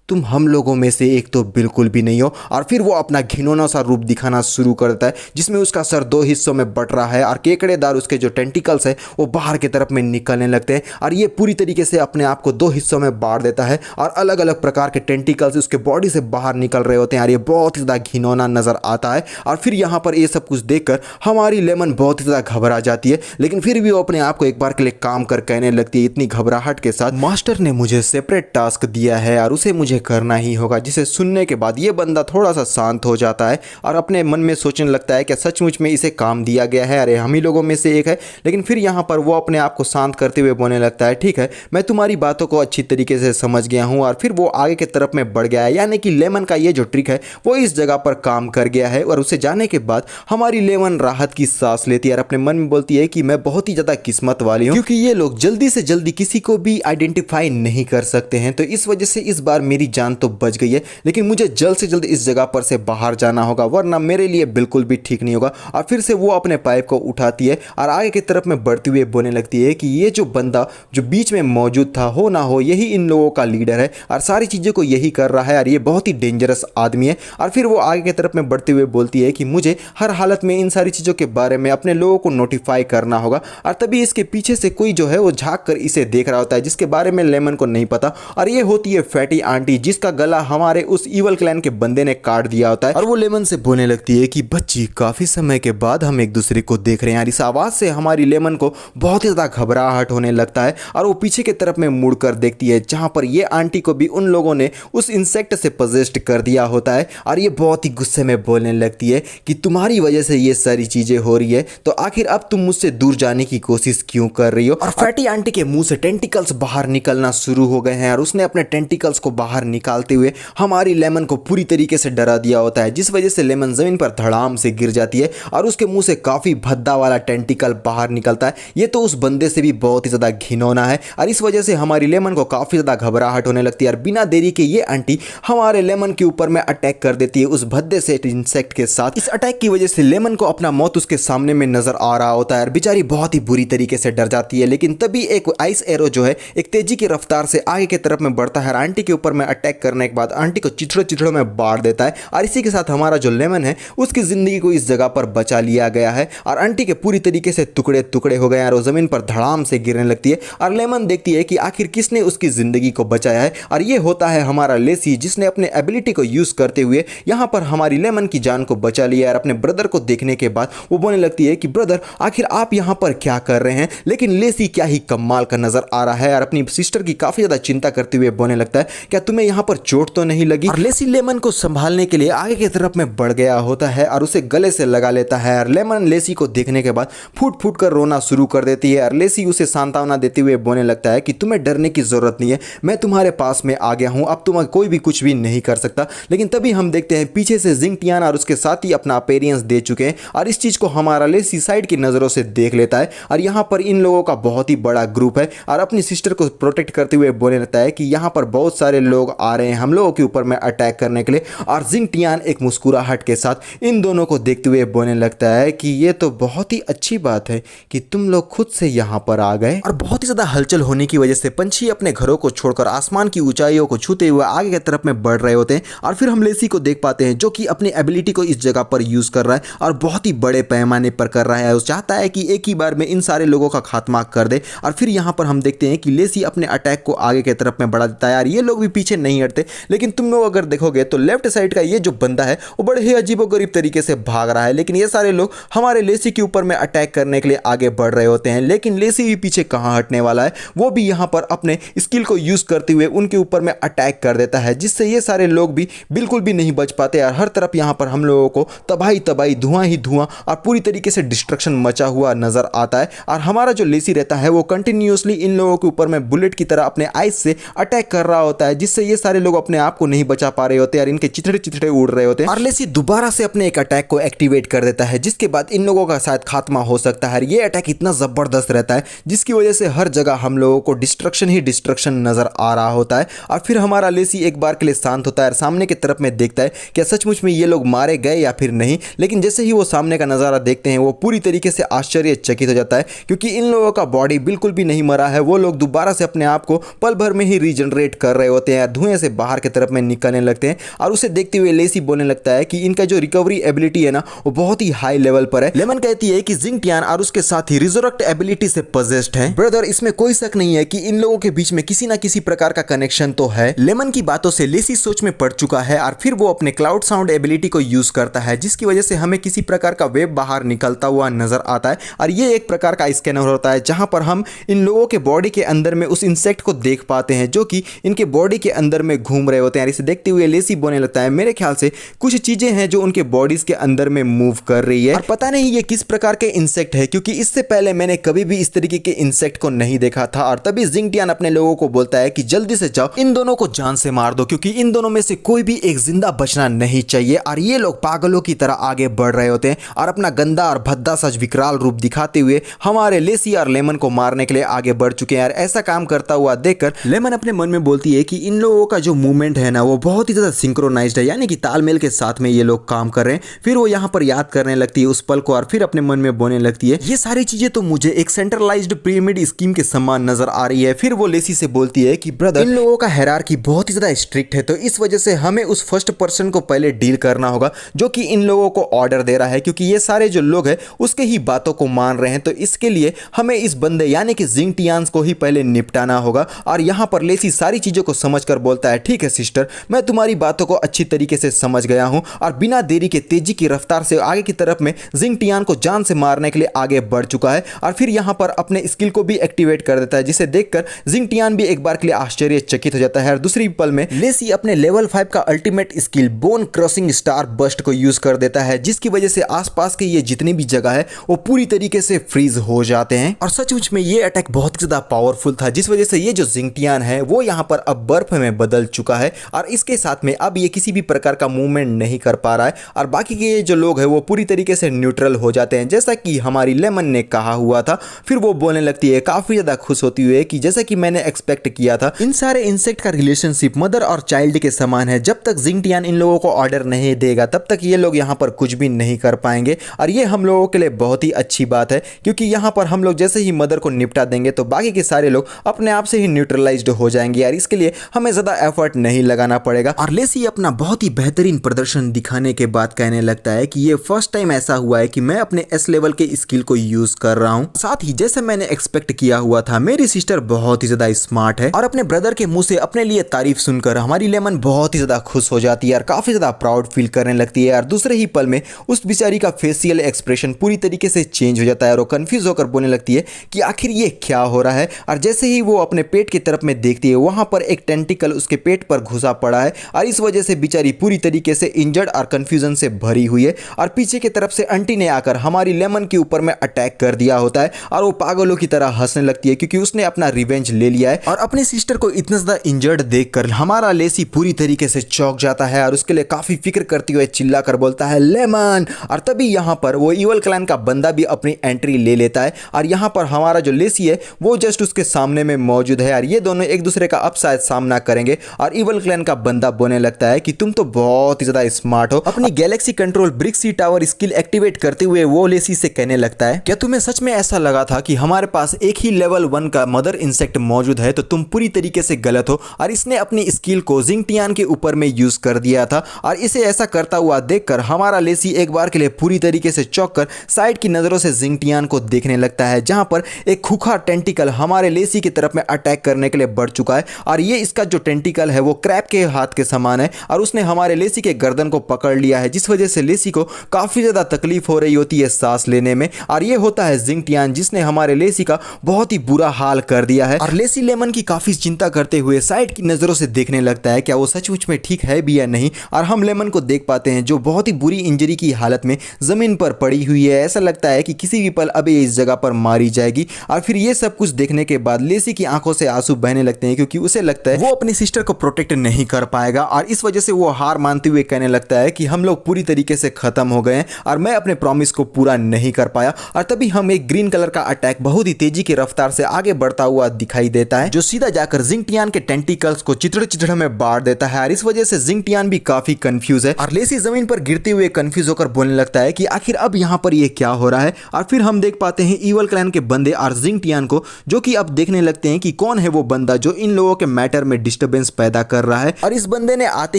तुम हम लोगों में से एक तो बिल्कुल भी नहीं हो। और फिर वो अपना घिनौना सा रूप दिखाना शुरू करता है, जिसमें उसका सर दो हिस्सों में बट रहा है और केकड़ेदार उसके जो टेंटिकल्स है वो बाहर की तरफ में निकलने लगते हैं। और ये पूरी तरीके से अपने आप को दो हिस्सों में बांट देता है और अलग अलग प्रकार के टेंटिकल्स उसके बॉडी से बाहर निकल रहे होते हैं और ये बहुत ही ज़्यादा घिनौना नजर आता है। और फिर यहाँ पर ये सब कुछ देखकर हमारी लेमन बहुत ही ज़्यादा घबरा जाती है, लेकिन फिर भी वो अपने आप को एक बार के लिए काम कर कहने लगती है इतनी घबराहट के साथ, मास्टर ने मुझे सेपरेट टास्क दिया है और उसे मुझे करना ही होगा। जिसे सुनने के बाद ये बंदा थोड़ा सा शांत हो जाता है और अपने मन में सोचने लगता है कि सचमुच में इसे काम दिया गया है, अरे हम ही लोगों में से एक है। लेकिन फिर यहाँ पर वो अपने आप को शांत करते हुए बोलने लगता है ठीक है, मैं तुम्हारी बातों को अच्छी तरीके से समझ गया हूँ। और फिर वो आगे की तरफ में बढ़ गया है, यानी कि लेमन का ये जो ट्रिक है वो इस जगह पर काम कर गया है। और उसे जाने के बाद हमारी लेमन राहत की सांस लेती है और अपने मन में बोलती है कि मैं बहुत ही ज़्यादा किस्मत वाली हूँ, क्योंकि ये लोग जल्दी से जल्दी किसी को भी आइडेंटिफाई नहीं कर सकते हैं। तो इस वजह से इस बार मेरी जान तो बच गई है, लेकिन मुझे जल्द से जल्द इस जगह पर से बाहर जाना होगा, वरना मेरे लिए बिल्कुल भी ठीक नहीं होगा। और फिर से वो अपने पाइप को उठाती है और आगे की तरफ में बढ़ते हुए बोलने लगती है कि ये जो बंदा जो बीच में मौजूद था, हो ना हो यही इन लोगों का लीडर है और सारी चीज़ों को यही कर रहा है और ये बहुत ही डेंजरस आदमी है। और फिर वो आगे की तरफ में बढ़ते हुए बोलती है कि मुझे हर हालत में इन सारी चीज़ों के बारे में अपने लोगों को नोटिफाई करना होगा। और तभी इसके पीछे से कोई जो है वो झाँक कर इसे देख रहा होता है, जिसके बारे में लेमन को नहीं पता। और ये होती है फैटी आंटी, जिसका गला हमारे उस ईवल क्लैन के बंदे ने काट दिया होता है। और वो लेमन से बोलने लगती है कि बच्ची, काफी समय के बाद हम एक दूसरे को देख रहे हैं। और इस आवाज से हमारी लेमन को बहुत ही ज्यादा घबराहट होने लगता है और वो पीछे की तरफ में मुड़कर देखती है, जहां पर ये आंटी को भी उन लोगों ने उस इंसेक्ट से पजेस्ट कर दिया होता है। और ये बहुत ही गुस्से में बोलने लगती है कि तुम्हारी वजह से ये सारी चीजें हो रही है, तो आखिर अब तुम मुझसे दूर जाने की कोशिश क्यों कर रही हो। और फैटी आंटी के मुंह से टेंटिकल्स बाहर निकलना शुरू हो गए हैं और उसने अपने टेंटिकल्स को बाहर निकालते हुए हमारी लेमन को पूरी तरीके से डरा दिया होता है, जिस वजह से लेमन जमीन पर धड़ाम से गिर जाती है और उसके मुंह से काफी भद्दा वाला टेंटिकल बाहर निकलता है। ये तो उस बंदे से भी बहुत ही ज्यादा घिनौना है और इस वजह से हमारी लेमन को काफी ज्यादा घबराहट होने लगती है। और बिना देरी के ये आंटी हमारे लेमन के ऊपर में अटैक कर देती है उस भद्दे से इंसेक्ट के साथ। इस अटैक की वजह से लेमन को अपना मौत उसके सामने में नजर आ रहा होता है और बेचारी बहुत ही बुरी तरीके से डर जाती है। लेकिन तभी एक आइस एरो जो है एक तेजी की रफ्तार से आगे की तरफ में बढ़ता है, आंटी के ऊपर में अटैक करने के बाद आंटी को चिथड़े चिथड़ों में बांट देता है। और इसी के साथ हमारा जो लेमन है उसकी ज़िंदगी को इस जगह पर बचा लिया गया है और आंटी के पूरी तरीके से टुकड़े टुकड़े हो गए और वो ज़मीन पर धड़ाम से गिरने लगती है। और लेमन देखती है कि आखिर किसने उसकी ज़िंदगी को बचाया है, और ये होता है हमारा लेसी, जिसने अपने एबिलिटी को यूज़ करते हुए यहाँ पर हमारी लेमन की जान को बचा लिया। और अपने ब्रदर को देखने के बाद वो बोलने लगती है कि ब्रदर आखिर आप यहाँ पर क्या कर रहे हैं। लेकिन लेसी क्या ही कमाल का नजर आ रहा है और अपनी सिस्टर की काफ़ी ज़्यादा चिंता करते हुए बोलने लगता है, क्या तुम्हें यहाँ पर चोट तो नहीं लगी। और लेसी लेमन को संभालने के लिए आगे की तरफ में बढ़ गया होता है और उसे गले से लगा लेता है। और लेमन लेसी को देखने के बाद फूट फूट कर रोना शुरू कर देती है और लेसी उसे सांत्वना देते हुए बोलने लगता है कि तुम्हें डरने की ज़रूरत नहीं है, मैं तुम्हारे पास में आ गया हूँ, अब तुम्हें कोई भी कुछ भी नहीं कर सकता। लेकिन तभी हम देखते हैं पीछे से जिंग टियान और उसके साथ ही अपना अपीयरेंस दे चुके हैं और इस चीज़ को हमारा लेसी साइड की नज़रों से देख लेता है। और यहाँ पर इन लोगों का बहुत ही बड़ा ग्रुप है और अपनी सिस्टर को प्रोटेक्ट करते हुए बोलने लगता है कि यहाँ पर बहुत सारे लोग आ रहे हैं हम लोगों के ऊपर में अटैक करने के लिए। और जिंग टियान एक मुस्कुराहट के साथ इन दोनों को देखते हुए बोलने लगता है कि ये तो बहुत ही अच्छी बात है कि तुम लोग खुद से यहाँ पर आ गए। और बहुत ही ज़्यादा हलचल होने की वजह से पंछी अपने घरों को छोड़कर आसमान की ऊंचाइयों को छूते हुए आगे की तरफ में बढ़ रहे होते हैं। और फिर हम लेसी को देख पाते हैं जो कि अपनी एबिलिटी को इस जगह पर यूज़ कर रहा है और बहुत ही बड़े पैमाने पर कर रहा है। वो चाहता है कि एक ही बार में इन सारे लोगों का खात्मा कर दे। और फिर यहाँ पर हम देखते हैं कि लेसी अपने अटैक को आगे की तरफ में बढ़ा देता है और ये लोग भी पीछे नहीं हटते। लेकिन तुम लोग अगर देखोगे तो लेफ्ट साइड का ये जो बंदा है वो बड़े ही अजीबोगरीब तरीके से भाग रहा है, लेकिन ये सारे लोग हमारे लेसी के ऊपर में अटैक करने के लिए आगे बढ़ रहे होते हैं। लेकिन लेसी भी पीछे कहाँ हटने वाला है, वो भी यहाँ पर अपने स्किल को यूज़ करते हुए उनके ऊपर में अटैक कर देता है, जिससे ये सारे लोग भी बिल्कुल भी नहीं बच पाते। और हर तरफ यहाँ पर हम लोगों को तबाही तबाही, धुआं ही धुआं और पूरी तरीके से डिस्ट्रक्शन मचा हुआ नजर आता है। और हमारा जो लेसी रहता है वो कंटिन्यूसली इन लोगों के ऊपर में बुलेट की तरह अपने आइज से अटैक कर रहा होता है, जिससे ये सारे लोग अपने आप को नहीं बचा पा रहे होते और इनके चिथड़े चिथड़े उड़ रहे होते हैं। और लेसी दोबारा से अपने एक अटैक को एक्टिवेट कर देता है, जिसके बाद इन लोगों का शायद खात्मा हो सकता है। ये अटैक इतना जबरदस्त रहता है जिसकी वजह से हर जगह हम लोगों को डिस्ट्रक्शन ही डिस्ट्रक्शन नजर आ रहा होता है। और फिर हमारा लेसी एक बार के लिए शांत होता है और सामने की तरफ में देखता है क्या सचमुच में ये लोग मारे गए या फिर नहीं। लेकिन जैसे ही वो सामने का नज़ारा देखते हैं वो पूरी तरीके से आश्चर्यचकित हो जाता है, क्योंकि इन लोगों का बॉडी बिल्कुल भी नहीं मरा है। वो लोग दोबारा से अपने आप को पल भर में ही रीजनरेट कर रहे होते हैं, धुएं से बाहर की तरफ में निकलने लगते हैं। और उसे देखते हुए लेसी बोलने लगता है कि इनका जो रिकवरी एबिलिटी है ना वो बहुत ही हाई लेवल पर है। लेमन कहती है कि जिंग टियान और उसके साथ ही रिजरेक्ट एबिलिटी से पजेस्ड है। ब्रदर, इसमें कोई शक नहीं है कि इन लोगों के बीच में किसी ना किसी प्रकार का कनेक्शन तो है। लेमन की बातों से लेसी सोच में पड़ चुका है और फिर वो अपने क्लाउड साउंड एबिलिटी को यूज करता है, जिसकी वजह से हमें किसी प्रकार का वेब बाहर निकलता हुआ नजर आता है। और ये एक प्रकार का स्कैनर होता है जहां पर हम इन लोगों के बॉडी के अंदर में उस इंसेक्ट को देख पाते हैं जो कि इनके बॉडी के अंदर में घूम रहे होते हैं। इसे देखते हुए लेसी बोलने लगता है मेरे ख्याल से कुछ चीजें हैं जो उनके बॉडीज के अंदर में मूव कर रही है और पता नहीं ये किस प्रकार के इंसेक्ट है, क्योंकि इससे पहले मैंने कभी भी इस तरीके के इंसेक्ट को नहीं देखा था। और तभी जिंग टियान अपने लोगों को बोलता है कि जल्दी से जाओ इन दोनों को जान से मार दो, क्योंकि इन दोनों में से कोई भी एक जिंदा बचना नहीं चाहिए। और ये लोग पागलों की तरह आगे बढ़ रहे होते हैं और अपना गंदा और भद्दा सच विकराल रूप दिखाते हुए हमारे लेसी और लेमन को मारने के लिए आगे बढ़ चुके हैं। और ऐसा काम करता हुआ देखकर लेमन अपने मन में बोलती है कि इन लोगों का जो मूवमेंट है ना वो बहुत ही ज्यादा सिंक्रोनाइज्ड है, यानी कि तालमेल के साथ में ये लोग काम कर रहे हैं। फिर वो यहाँ पर याद करने लगती है उस पल को और फिर अपने मन में बोलने लगती है ये सारी चीजें तो मुझे एक सेंट्रलाइज्ड पिरामिड स्कीम के समान नजर आ रही है। फिर वो लेसी से बोलती है कि ब्रदर, इन लोगों का हायरार्की बहुत ही ज्यादा स्ट्रिक्ट है, तो इस वजह से हमें उस फर्स्ट पर्सन को पहले डील करना होगा जो कि इन लोगों को ऑर्डर दे रहा है, क्योंकि ये सारे जो लोग हैं उसके ही बातों को मान रहे हैं। तो इसके लिए हमें इस बंदे यानी कि जिंग टियान्स को ही पहले निपटाना होगा। और यहाँ पर लेसी सारी चीजों को समझकर बोलता है ठीक है सिस्टर, मैं तुम्हारी बातों को अच्छी तरीके से समझ गया हूँ। और बिना देरी के तेजी की रफ्तार से आगे की तरफ में जिंग टियान को जान से मारने के लिए आगे बढ़ चुका है। और फिर यहाँ पर अपने स्किल को भी एक्टिवेट कर देता है, जिसे देखकर जिंग टियान भी एक बार के लिए आश्चर्यचकित हो जाता है। और दूसरी पल में लेसी अपने लेवल 5 का ultimate skill bone crossing star bust को यूज कर देता है, जिसकी वजह से आसपास के ये जितनी भी जगह है वो पूरी तरीके से फ्रीज हो जाते हैं। और सचमुच में ये अटैक बहुत ही ज्यादा पावरफुल था, जिस वजह से ये जो जिंग टियान है वो यहाँ पर अब बर्फ में बदल चुका है और इसके साथ में अब ये किसी भी प्रकार का मूवमेंट नहीं कर पा रहा है। और बाकी के जो लोग हैं वो पूरी तरीके से न्यूट्रल हो जाते हैं, जैसा कि हमारी लेमन ने कहा हुआ था। फिर वो बोलने लगती है काफी ज्यादा खुश होती हुई कि जैसा कि मैंने एक्सपेक्ट किया था, इन सारे इंसेक्ट का रिलेशनशिप मदर और चाइल्ड के समान है। जब तक जिंग टियान इन लोगों को ऑर्डर नहीं देगा तब तक ये लोग यहाँ पर कुछ भी नहीं कर पाएंगे। और ये हम लोगों के लिए बहुत ही अच्छी बात है, क्योंकि यहाँ पर हम लोग जैसे ही मदर को निपटा देंगे तो बाकी के सारे लोग अपने आप से ही न्यूट्रलाइज्ड हो जाएंगे। यार इसके लिए हमें ज्यादा एफर्ट नहीं लगाना पड़ेगा। और लेसी अपना बहुत ही बेहतरीन प्रदर्शन दिखाने के बाद कहने लगता है कि ये फर्स्ट टाइम ऐसा हुआ है कि मैं अपने एस लेवल के स्किल को यूज कर रहा हूँ। साथ ही जैसे मैंने एक्सपेक्ट किया हुआ था, मेरी सिस्टर बहुत ही ज्यादा स्मार्ट है और अपने ब्रदर के मुंह से अपने लिए तारीफ सुनकर हमारी लेमन बहुत ही ज्यादा खुश हो जाती है और काफी ज्यादा प्राउड फील करने लगती है। और दूसरे ही पल में उस बेचारी का फेशियल एक्सप्रेशन पूरी तरीके से चेंज हो जाता है और वो कंफ्यूज होकर बोलने लगती है कि आखिर ये क्या हो रहा है। और जैसे ही वो अपने पेट की तरफ में देखती है, वहां पर एक टेंटिकल उसके पेट पर घुसा पड़ा है और इस वजह से बेचारी पूरी तरीके से इंजर्ड और कंफ्यूजन से भरी हुई है। और पीछे की तरफ से आंटी ने आकर हमारी लेमन के ऊपर में अटैक कर दिया होता है और वो पागलों की तरह हंसने लगती है क्योंकि उसने अपना रिवेंज ले लिया है। और अपनी सिस्टर को इतना ज्यादा इंजर्ड देखकर हमारा लेसी पूरी तरीके से चौंक जाता है और उसके लिए काफी फिक्र करते हुए चिल्ला कर बोलता है लेमन। और तभी यहाँ पर वो इवल क्लैन का बंदा भी अपनी एंट्री ले लेता है और यहाँ पर हमारा जो लेसी है वो जस्ट उसके सामने में मौजूद है और ये दोनों एक दूसरे का अब शायद सामना करेंगे। और इवल क्लैन का बंदा बोलने लगता है कि तुम तो बहुत ही ज्यादा स्मार्ट हो। अपनी गैलेक्सी कंट्रोल ब्रिक सी टावर स्किल एक्टिवेट करते हुए वो लेसी से कहने लगता है, क्या तुम्हें सच में ऐसा लगा था कि हमारे पास एक ही लेवल 1 का मदर इंसेक्ट मौजूद है? तो तुम पूरी तरीके से गलत हो। और इसने अपनी स्किल को जिंगटियान के ऊपर में यूज कर दिया था और इसे ऐसा करता हुआ देखकर हमारा लेसी एक बार के लिए पूरी तरीके से चौंक कर साइड की नजरों से जिंगटियान को देखने लगता है, जहां पर एक खूंखार टेंटिकल हमारे लेसी की तरफ में अटैक करने के लिए बढ़ चुका है। और ये इसका जो टेंटिकल है वो क्रैब के हाथ के समान है और उसने हमारे लेसी के गर्दन को पकड़ लिया है, जिस वजह से लेसी को काफी ज्यादा तकलीफ हो रही होती है सांस लेने में। और ये होता है जिंगटियान, जिसने हमारे लेसी का बहुत ही बुरा हाल कर दिया है। और लेसी लेमन की काफी चिंता करते हुए साइड की नजरों से देखने लगता है क्या वो सचमुच में ठीक है भी या नहीं। और हम लेमन को देख पाते हैं जो बहुत ही बुरी इंजरी की हालत में जमीन पर पड़ी हुई है। ऐसा लगता है कि किसी भी पल अभी इस जगह पर मारी जाएगी। और फिर ये सब कुछ देखने के बाद लेसी की आंखों से आंसू बहने लगते हैं क्योंकि उसे लगता है वो अपनी सिस्टर को प्रोटेक्ट नहीं कर पाएगा और इस वजह से वो हार मानते हुए कहने लगता है कि हम लोग पूरी तरीके से खत्म हो गए हैं और मैं अपने प्रॉमिस को पूरा नहीं कर पाया। और तभी हम एक ग्रीन कलर का अटैक बहुत ही तेजी की रफ्तार से आगे बढ़ता हुआ दिखाई देता है, जो सीधा जाकर जिंगटियान के टेंटिकल्स को चिथड़ चिथड़ में बांट देता है। और इस वजह से जिंगटियान भी काफी कंफ्यूज है और लेसी जमीन पर गिरते हुए कंफ्यूज होकर बोलने लगता है कि आखिर अब यहाँ पर ये क्या हो रहा है। और फिर हम देख पाते हैं इवल क्लैन के बंदे और जिंगटियान को, जो कि अब देखने लगते हैं कि कौन है वो बंदा जो इन लोगों के मैटर में डिस्टर्बेंस पैदा कर रहा है। और इस बंदे ने आते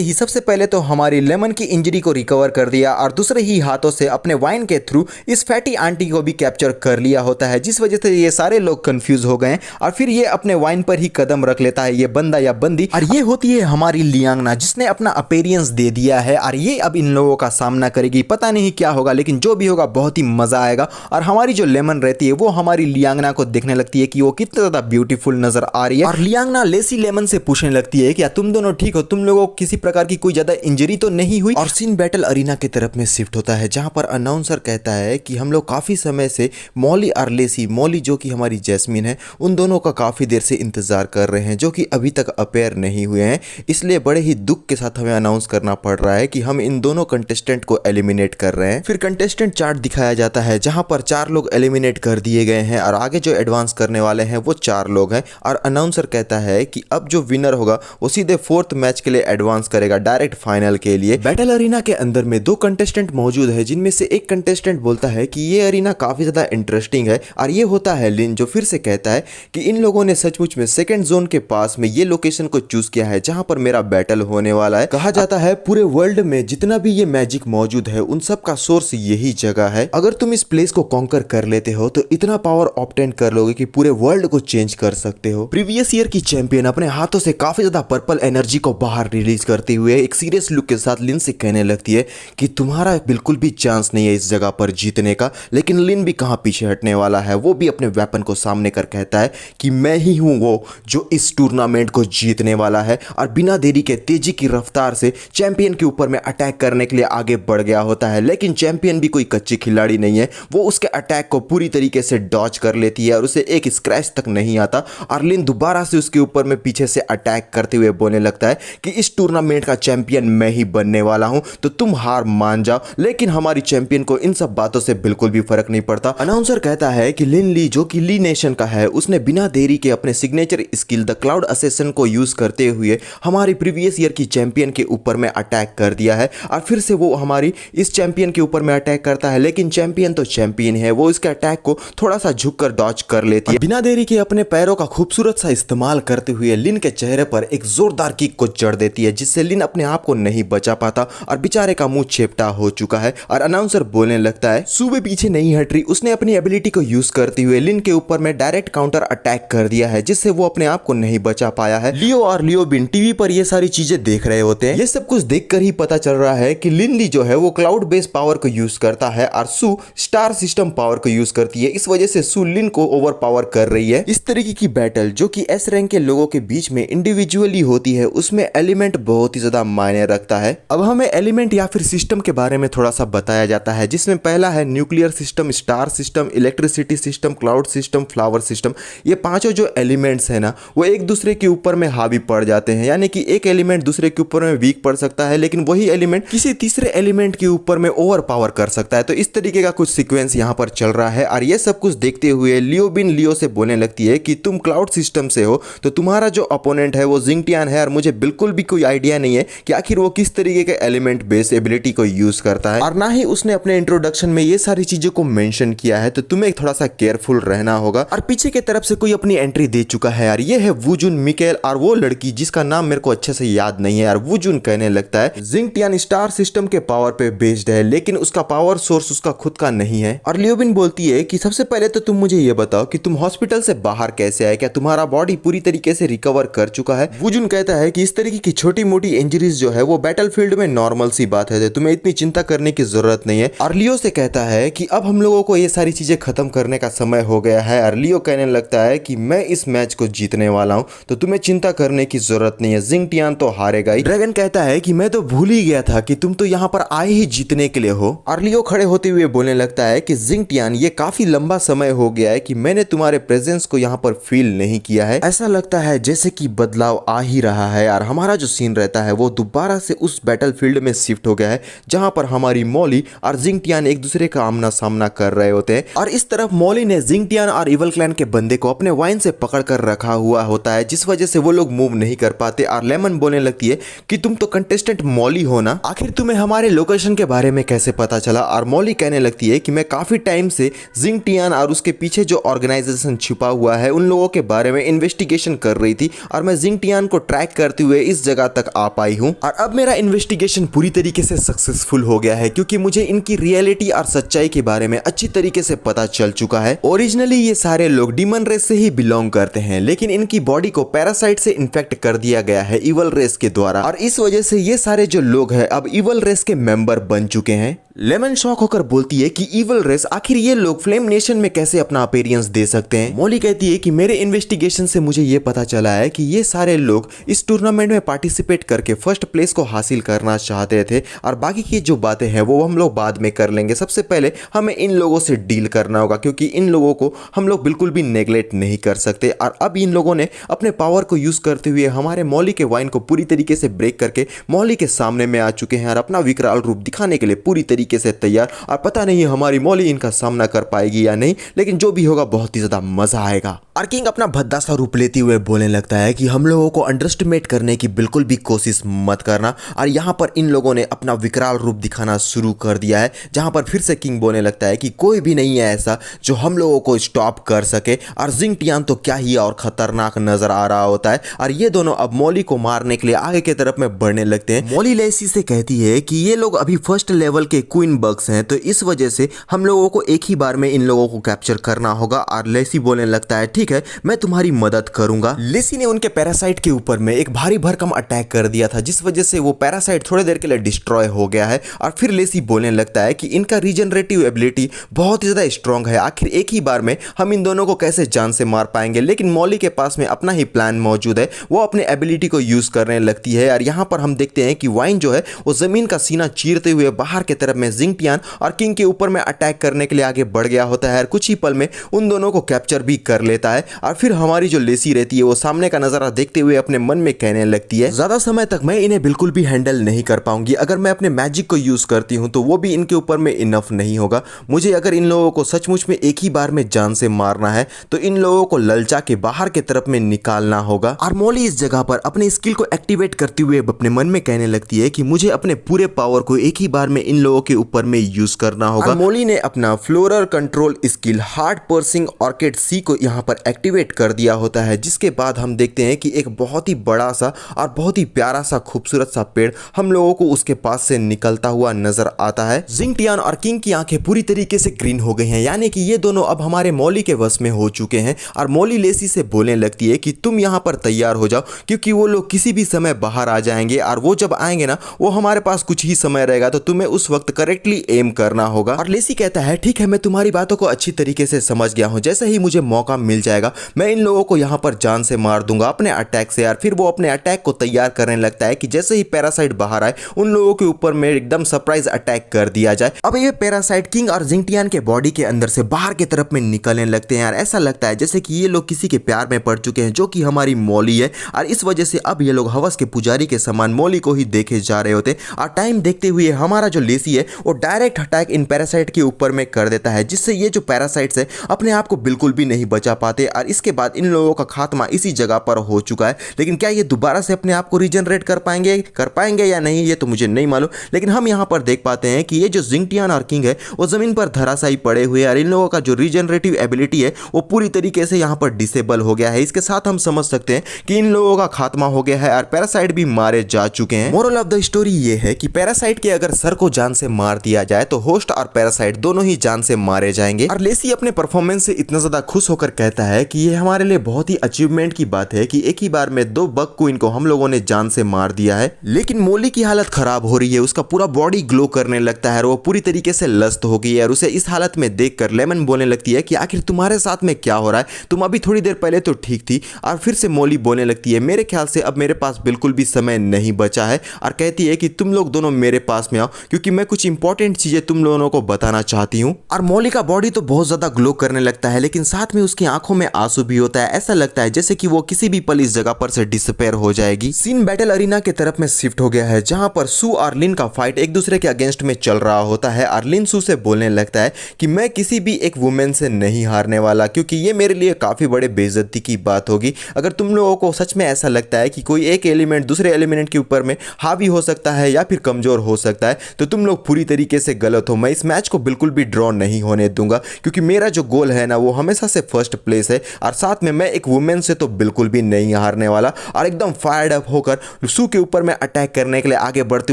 ही सबसे पहले तो हमारी लेमन की इंजरी को रिकवर कर दिया और दूसरे ही हाथों से अपने वाइन के थ्रू इस फैटी आंटी को भी कैप्चर कर लिया होता है, जिस वजह से ये सारे लोग कंफ्यूज हो गए। और फिर ये अपने वाइन पर ही कदम रख लेता है ये बंदा या बंदी। और ये होती है हमारी लियांगना, जिसने अपना अपीयरेंस दे दिया है और ये अब इन लोगों का सामना करेगी। पता नहीं क्या होगा, लेकिन जो भी होगा बहुत ही मजा आएगा। और हमारी जो लेमन रहती है वो हमारी लियांगना को देखने लगती है कि वो कितना ज्यादा ब्यूटीफुल नजर आ रही है। और लियांगना लेसी लेमन से पूछने लगती है क्या तुम दोनों ठीक हो, तुम लोगों को किसी प्रकार की कोई ज्यादा इंजरी तो नहीं हुई। और सीन बैटल अरीना की तरफ में शिफ्ट होता है, जहां पर अनाउंसर कहता है कि हम लोग काफी समय से मॉली और लेसी, मॉली जो कि हमारी जैस्मिन है, उन दोनों का काफी देर से इंतजार कर रहे हैं, जो कि अभी तक अपेयर नहीं हुए हैं। इसलिए बड़े ही दुख के साथ हमें अनाउंस करना पड़ रहा है कि हम इन दोनों कंटेस्टेंट को एलिमिनेट कर रहे हैं। फिर कंटेस्टेंट चार्ट दिखाया जाता है, जहां पर 4 लोग एलिमिनेट कर दिए गए हैं और आगे जो एडवांस करने वाले हैं वो 4 लोग हैं। और अनाउंसर कहता है कि अब जो विनर होगा वो सीधे 4th मैच के लिए एडवांस करेगा डायरेक्ट फाइनल के लिए। बैटल अरीना के अंदर में 2 कंटेस्टेंट मौजूद है, जिनमें से एक कंटेस्टेंट बोलता है कि ये अरीना काफी ज्यादा इंटरेस्टिंग है और ये होता है लिन, जो फिर से कहता है कि इन लोगों ने सचमुच में सेकंड जोन के पास में ये लोकेशन को चूज किया है जहां पर मेरा बैटल होने वाला है। कहा जाता है पूरे वर्ल्ड में जितना भी ये मैजिक मौजूद है उन सब का सोर्स यही जगह है। अगर तुम इस प्लेस को कॉन्कर कर लेते हो तो इतना पावर ऑब्टेन कर लोगे कि पूरे वर्ल्ड को चेंज कर सकते हो। प्रीवियस ईयर की चैंपियन अपने हाथों से काफी ज्यादा पर्पल एनर्जी को बाहर रिलीज करते हुए एक सीरियस लुक के साथ लिन से कहने लगती है कि तुम्हारा बिल्कुल भी चांस नहीं है इस जगह पर जीतने का। लेकिन लिन भी कहां पीछे हटने वाला है, वो भी अपने वेपन को सामने कर कहता है कि मैं ही हूं वो जो इस टूर्नामेंट को जीतने वाला है। और बिना देरी के तेजी की रफ्तार से चैंपियन के ऊपर में अटैक करने के लिए आगे बढ़ गया होता है। लेकिन चैंपियन भी कोई कच्ची खिलाड़ी नहीं है, वो उसके अटैक को पूरी तरीके से डॉज कर लेती है और उसे एक स्क्रैच तक नहीं आता। और लिन दोबारा से उसके ऊपर में पीछे से अटैक करते हुए बोलने लगता है कि इस टूर्नामेंट का चैंपियन मैं ही बनने वाला हूं, तो तुम हार मान जाओ। लेकिन हमारी चैंपियन को इन सब बातों से बिल्कुल भी फर्क नहीं पड़ता। अनाउंसर कहता है कि लिन ली, जो कि ली नेशन का है, उसने बिना देरी के अपने signature skill the cloud assassin को यूज करते हुए हमारी प्रीवियस ईयर की चैंपियन के ऊपर में अटैक कर दिया है। और फिर से वो हमारी इस चैंपियन के ऊपर में अटैक करता है, लेकिन चैंपियन तो चैंपियन है, वो इसके अटैक को थोड़ा सा झुककर डॉज कर लेती है। बिना देरी के अपने पैरों का खूबसूरत सा इस्तेमाल करते हुए लिन के चेहरे पर एक जोरदार किक को जड़ देती है, जिससे लिन अपने आप को नहीं बचा पाता और बेचारे का मुंह चेपटा हो चुका है। और अनाउंसर बोलने लगता है सुबह पीछे नहीं हट रही, उसने अपनी एबिलिटी को यूज करते हुए लिन के ऊपर में डायरेक्ट काउंटर अटैक कर दिया है, जिससे वो अपने आप को नहीं बचा पाया है। लियो और लियो बिन टीवी पर ये सारी चीजें देख रहे होते हैं। ये सब कुछ देखकर ही पता चल रहा है कि लिन ली जो है वो क्लाउड बेस्ड पावर को यूज करता है और सू स्टार सिस्टम पावर को यूज करती है। इस वजह से सू लिन को ओवर पावर कर रही है। इस तरीके की बैटल जो कि एस रैंक के लोगों के बीच में इंडिविजुअली होती है, उसमें एलिमेंट बहुत ही ज्यादा मायने रखता है। अब हमें एलिमेंट या फिर सिस्टम के बारे में थोड़ा सा बताया जाता है, जिसमें पहला है nuclear system, star system, electricity system, cloud system, flower system. ये पांचों जो एलिमेंट्स है ना, वो एक दूसरे के ऊपर में हावी पड़ जाते हैं, यानी कि एक एलिमेंट दूसरे के ऊपर में वीक पड़ सकता है, लेकिन वही एलिमेंट किसी तीसरे एलिमेंट के ऊपर में ओवर पावर कर सकता है। तो इस तरीके का कुछ सीक्वेंस यहाँ पर चल रहा है। और ये सब कुछ देखते हुए लियो बिन लियो से बोलने लगती है कि तुम क्लाउड सिस्टम से हो, तो तुम्हारा जो अपोनेंट है वो जिंगटियान है, और मुझे बिल्कुल भी कोई आइडिया नहीं है कि आखिर वो किस तरीके के एलिमेंट बेस्ड एबिलिटी को यूज करता है, और ना ही उसने अपने इंट्रोडक्शन में ये सारी चीजों को मेंशन किया है। तो तुम्हें थोड़ा सा केयरफुल रहना होगा। और पीछे की तरफ से कोई अपनी एंट्री दे चुका है यार, ये है वुजुन मिकेल और वो लड़की जिसका नाम मेरे को अच्छे से याद नहीं है यार। वुजुन कहने लगता है जिंगटियान स्टार सिस्टम के पावर पे बेस्ड है, लेकिन उसका पावर सोर्स उसका खुद का नहीं है। और लियोबिन बोलती है कि सबसे पहले तो तुम मुझे ये बताओ कि तुम हॉस्पिटल से बाहर कैसे आए, क्या तुम्हारा बॉडी पूरी तरीके से रिकवर कर चुका है। वुजुन कहता है कि इस तरीके की छोटी मोटी इंजरीज जो है वो बैटलफील्ड में नॉर्मल सी बात है, तुम्हें इतनी चिंता करने की जरूरत नहीं है। और लियो से कहता है कि अब हम लोगों को ये सारी चीजें खत्म करने का समय हो गया है। और लियो कहने लगता है कि मैं इस मैच को जीतने वाला हूं, तो तुम्हें चिंता करने की जरूरत नहीं है, जिंगटियान तो हारेगा ही। ड्रैगन कहता है कि मैं तो भूल ही गया था कि तुम तो यहाँ पर आए ही जीतने के लिए हो। और लियो खड़े होते हुए बोलने लगता है कि जिंगटियान ये काफी लंबा समय हो गया है कि मैंने तुम्हारे प्रेजेंस को यहाँ पर फील नहीं किया है, ऐसा लगता है जैसे कि बदलाव आ ही रहा है। और हमारा जो सीन रहता है वो दोबारा से उस बैटलफील्ड में शिफ्ट हो गया है, जहां पर हमारी मॉली और जिंगटियान एक दूसरे का आमना सामना कर रहे होते हैं। और इस तरफ मॉली ने जिंगटियान और इवल क्लैन के बंदे को अपने वाइन से पकड़ कर रखा हुआ होता है, जिस वजह से वो लोग मूव नहीं कर पाते। और लेमन बोलने लगती है कि तुम तो कंटेस्टेंट मॉली हो ना, आखिर तुम्हें हमारे लोकेशन के बारे में कैसे पता चला। और मॉली कहने लगती है कि मैं काफी टाइम से जिंगटियान और उसके पीछे जो ऑर्गेनाइजेशन छुपा हुआ है उन लोगों के बारे में इन्वेस्टिगेशन कर रही थी, और मैं जिंगटियान को ट्रैक करते हुए इस जगह तक आ पाई हूं। और अब मेरा इन्वेस्टिगेशन पूरी तरीके से सक्सेसफुल हो गया है, क्योंकि मुझे इनकी रियलिटी और सच्चाई के बारे में अच्छी तरीके से पता चल चुका है। ओरिजिनली ये सारे लोग डीमन रेस से ही बिलोंग करते हैं, लेकिन इनकी बॉडी को पैरासाइट से इन्फेक्ट कर दिया गया है इवल रेस के द्वारा, और इस वजह से ये सारे जो लोग हैं अब इवल रेस के मेंबर बन चुके हैं। लेमन शॉक होकर बोलती है कि इवल रेस, आखिर ये लोग फ्लेम नेशन में कैसे अपना अपीयरेंस दे सकते हैं। मॉली कहती है कि मेरे इन्वेस्टिगेशन से मुझे ये पता चला है कि ये सारे लोग इस टूर्नामेंट में पार्टिसिपेट करके फर्स्ट प्लेस को हासिल करना चाहते थे, और बाकी की जो बातें हैं वो हम लोग बाद में कर लेंगे। सबसे पहले हमें इन लोगों से डील करना होगा, क्योंकि इन लोगों को हम लोग बिल्कुल भी नेग्लेक्ट नहीं कर सकते। और अब इन लोगों ने अपने पावर को यूज करते हुए हमारे मॉली के वाइन को पूरी तरीके से ब्रेक करके मॉली के सामने में आ चुके हैं, और अपना विकराल रूप दिखाने के लिए पूरी तरीके से तैयार। और पता नहीं हमारी मॉली इनका सामना कर पाएगी या नहीं, लेकिन जो भी होगा बहुत ही ज्यादा मजा आएगा। और किंग अपना भद्दा सा रूप लेते हुए बोलने लगता है कि हम लोगों को अंडरएस्टिमेट करने की बिल्कुल भी कोशिश मत करना। और यहाँ पर इन लोगों ने अपना विकराल रूप दिखाना शुरू कर दिया है, जहां पर फिर से किंग बोलने लगता है कि कोई भी नहीं है ऐसा जो हम लोगों को स्टॉप कर सके। और जिंगटियान तो क्या ही और खतरनाक नजर आ रहा होता है, और ये दोनों अब मॉली को मारने के लिए आगे की तरफ में बढ़ने लगते हैं। मॉली लेसी से कहती है कि ये लोग अभी फर्स्ट लेवल के क्वीन बग्स हैं, तो इस वजह से हम लोगों को एक ही बार में इन लोगों को कैप्चर करना होगा। और लेसी बोलने लगता है ठीक है, मैं तुम्हारी मदद करूंगा। लेसी ने उनके पैरासाइट के ऊपर में एक भारी भरकम अटैक कर दिया था, जिस वजह से वो पैरासाइट थोड़ी देर के लिए डिस्ट्रॉय हो गया है। और फिर लेसी बोलने लगता है कि इनका रीजनरेटिव एबिलिटी बहुत ही ज्यादा स्ट्रांग है, आखिर एक ही बार में हम इन दोनों को कैसे जान से मार पाएंगे। लेकिन मॉली के पास में अपना ही प्लान मौजूद है, वो अपने एबिलिटी को यूज करने लगती है। और यहाँ पर हम देखते हैं कि वाइन जो है वो जमीन का सीना चीरते हुए बाहर की तरफ में जिंगटियान और किंग के ऊपर में अटैक करने के लिए आगे बढ़ गया होता है, और कुछ ही पल में उन दोनों को कैप्चर भी कर लेता है। और फिर हमारी जो लेसी रहती है वो सामने का नजारा देखते हुए अपने मन में कहने लगती है ज्यादा समय तक मैं इन्हें बिल्कुल भी हैंडल नहीं कर पाऊंगी, अगर मैं अपने मैजिक को यूज करती हूँ तो वो भी इनके ऊपर में इनफ नहीं होगा। मुझे अगर इन लोगों को सचमुच में एक ही बार में जान से मारना है तो इन लोगों को ललचा के बाहर की तरफ में निकालना होगा। और मॉली इस जगह पर अपने स्किल को एक्टिवेट करते हुए अपने मन में कहने लगती है कि मुझे अपने पूरे पावर को एक ही बार में इन लोगों के ऊपर में यूज करना होगा। मॉली ने अपना floral control skill heart pursing orchid सी को यहाँ पर एक्टिवेट कर दिया होता है, जिसके बाद हम देखते हैं कि एक बहुत ही बड़ा सा और बहुत ही प्यारा सा खूबसूरत सा पेड़ हम लोगों को उसके पास से निकलता हुआ नजर आता है। जिंगटियान और किंग की आंखें पूरी तरीके से ग्रीन हो गई हैं, यानी कि ये दोनों अब हमारे मॉली के वश में हो चुके हैं। और मॉली लेसी से बोलने लगती है कि तुम यहाँ पर तैयार हो जाओ, क्योंकि वो लोग किसी भी समय बाहर आ जाएंगे और वो जब आएंगे ना, वो हमारे पास कुछ ही समय रहेगा, तो तुम्हें उस वक्त करेक्टली एम करना होगा। और लेसी कहता है ठीक है, मैं तुम्हारी बातों को अच्छी तरीके से समझ गया हूं, जैसे ही मुझे मौका मिल जाएगा मैं इन लोगों को यहाँ पर जान से मार दूंगा अपने अटैक से। यार फिर वो अपने अटैक को तैयार करने लगता है कि जैसे ही पैरासाइट बाहर आए उन लोगों के ऊपर में एकदम सरप्राइज अटैक कर दिया जाए। अब ये पैरासाइट किंग और जिंगटियान के बॉडी के अंदर से बाहर की तरफ में निकलने लगते हैं। यार ऐसा लगता है जैसे कि ये लोग किसी के प्यार में पड़ चुके हैं, जो कि हमारी मॉली है, और इस वजह से अब ये लोग हवस के पुजारी के समान मॉली को ही देखे जा रहे होते। और टाइम देखते हुए हमारा जो लेसी है वो डायरेक्ट अटैक इन पैरासाइट के ऊपर में कर देता है, जिससे ये जो पैरासाइट्स है अपने आप को बिल्कुल भी नहीं बचा पाते। और इसके बाद इन लोगों का खात्मा इसी जगह पर हो चुका है। लेकिन क्या ये दोबारा से अपने आप को रीजनरेट कर पाएंगे या नहीं, ये तो मुझे नहीं मालूम। लेकिन हम यहाँ पर देख पाते हैं कि ये जो जिंगटियान और किंग है वो जमीन पर धराशायी पड़े हुए हैं, और इन लोगों का जो रीजनरेटिव एबिलिटी है वो पूरी तरीके से यहाँ पर डिसेबल हो गया है। इसके साथ हम समझ सकते हैं कि इन लोगों का खात्मा हो गया है और पैरासाइट भी मारे जा चुके हैं। मोरल ऑफ द स्टोरी ये है कि पैरासाइट के अगर सर को जान से मार दिया जाए तो होस्ट और पैरासाइट दोनों ही जान से मारे जाएंगे। और लेसी अपने परफॉर्मेंस से इतना ज्यादा खुश होकर कहता है कि ये हमारे लिए बहुत ही अचीवमेंट की बात है कि एक ही बार में 2 बग क्वीन को हम लोगों ने जान से मार दिया है। लेकिन मोली की हालत खराब हो रही है, उसका पूरा बॉडी ग्लो करने लगता है और वो पूरी तरीके से लस्त हो गई है। और उसे इस हालत में देखकर लेमन बोलने लगती है कि आखिर तुम्हारे साथ में क्या हो रहा है, तुम अभी थोड़ी देर पहले तो ठीक थी। और फिर से मोली बोलने लगती है मेरे ख्याल से अब मेरे पास बिल्कुल भी समय नहीं बचा है, और कहती है कि तुम लोग दोनों मेरे पास में आओ, क्योंकि मैं कुछ इंपॉर्टेंट चीजें तुम लोगों को बताना चाहती हूँ। और मोली का बॉडी तो बहुत ज्यादा ग्लो करने लगता है, लेकिन साथ में उसकी आंखों में आंसू भी होता है। ऐसा लगता है जैसे कि वो किसी भी पल इस जगह पर से डिसअपेयर हो जाएगी। सीन बैटल अरीना की तरफ में शिफ्ट हो गया है, जहां पर सू और लिन का फाइट एक दूसरे के अगेंस्ट में चल रहा होता है। और लिन सू से बोलने लगता है कि मैं किसी भी एक वुमेन से नहीं हारने वाला, क्योंकि ये मेरे लिए काफी बड़े बेइज्जती की बात होगी। अगर तुम लोगों को सच में ऐसा लगता है कि कोई एक एलिमेंट दूसरे एलिमेंट के ऊपर में हावी हो सकता है या फिर कमजोर हो सकता है, तो तुम लोग पूरी तरीके से गलत हो। मैं इस मैच को बिल्कुल भी ड्रॉ नहीं होने दूंगा, क्योंकि मेरा जो गोल है ना वो हमेशा से फर्स्ट प्लेस है, और साथ में मैं एक वुमेन से तो बिल्कुल भी नहीं हारने वाला। और एकदम फायर्ड अप होकर सू के ऊपर में अटैक करने के लिए आगे बढ़ते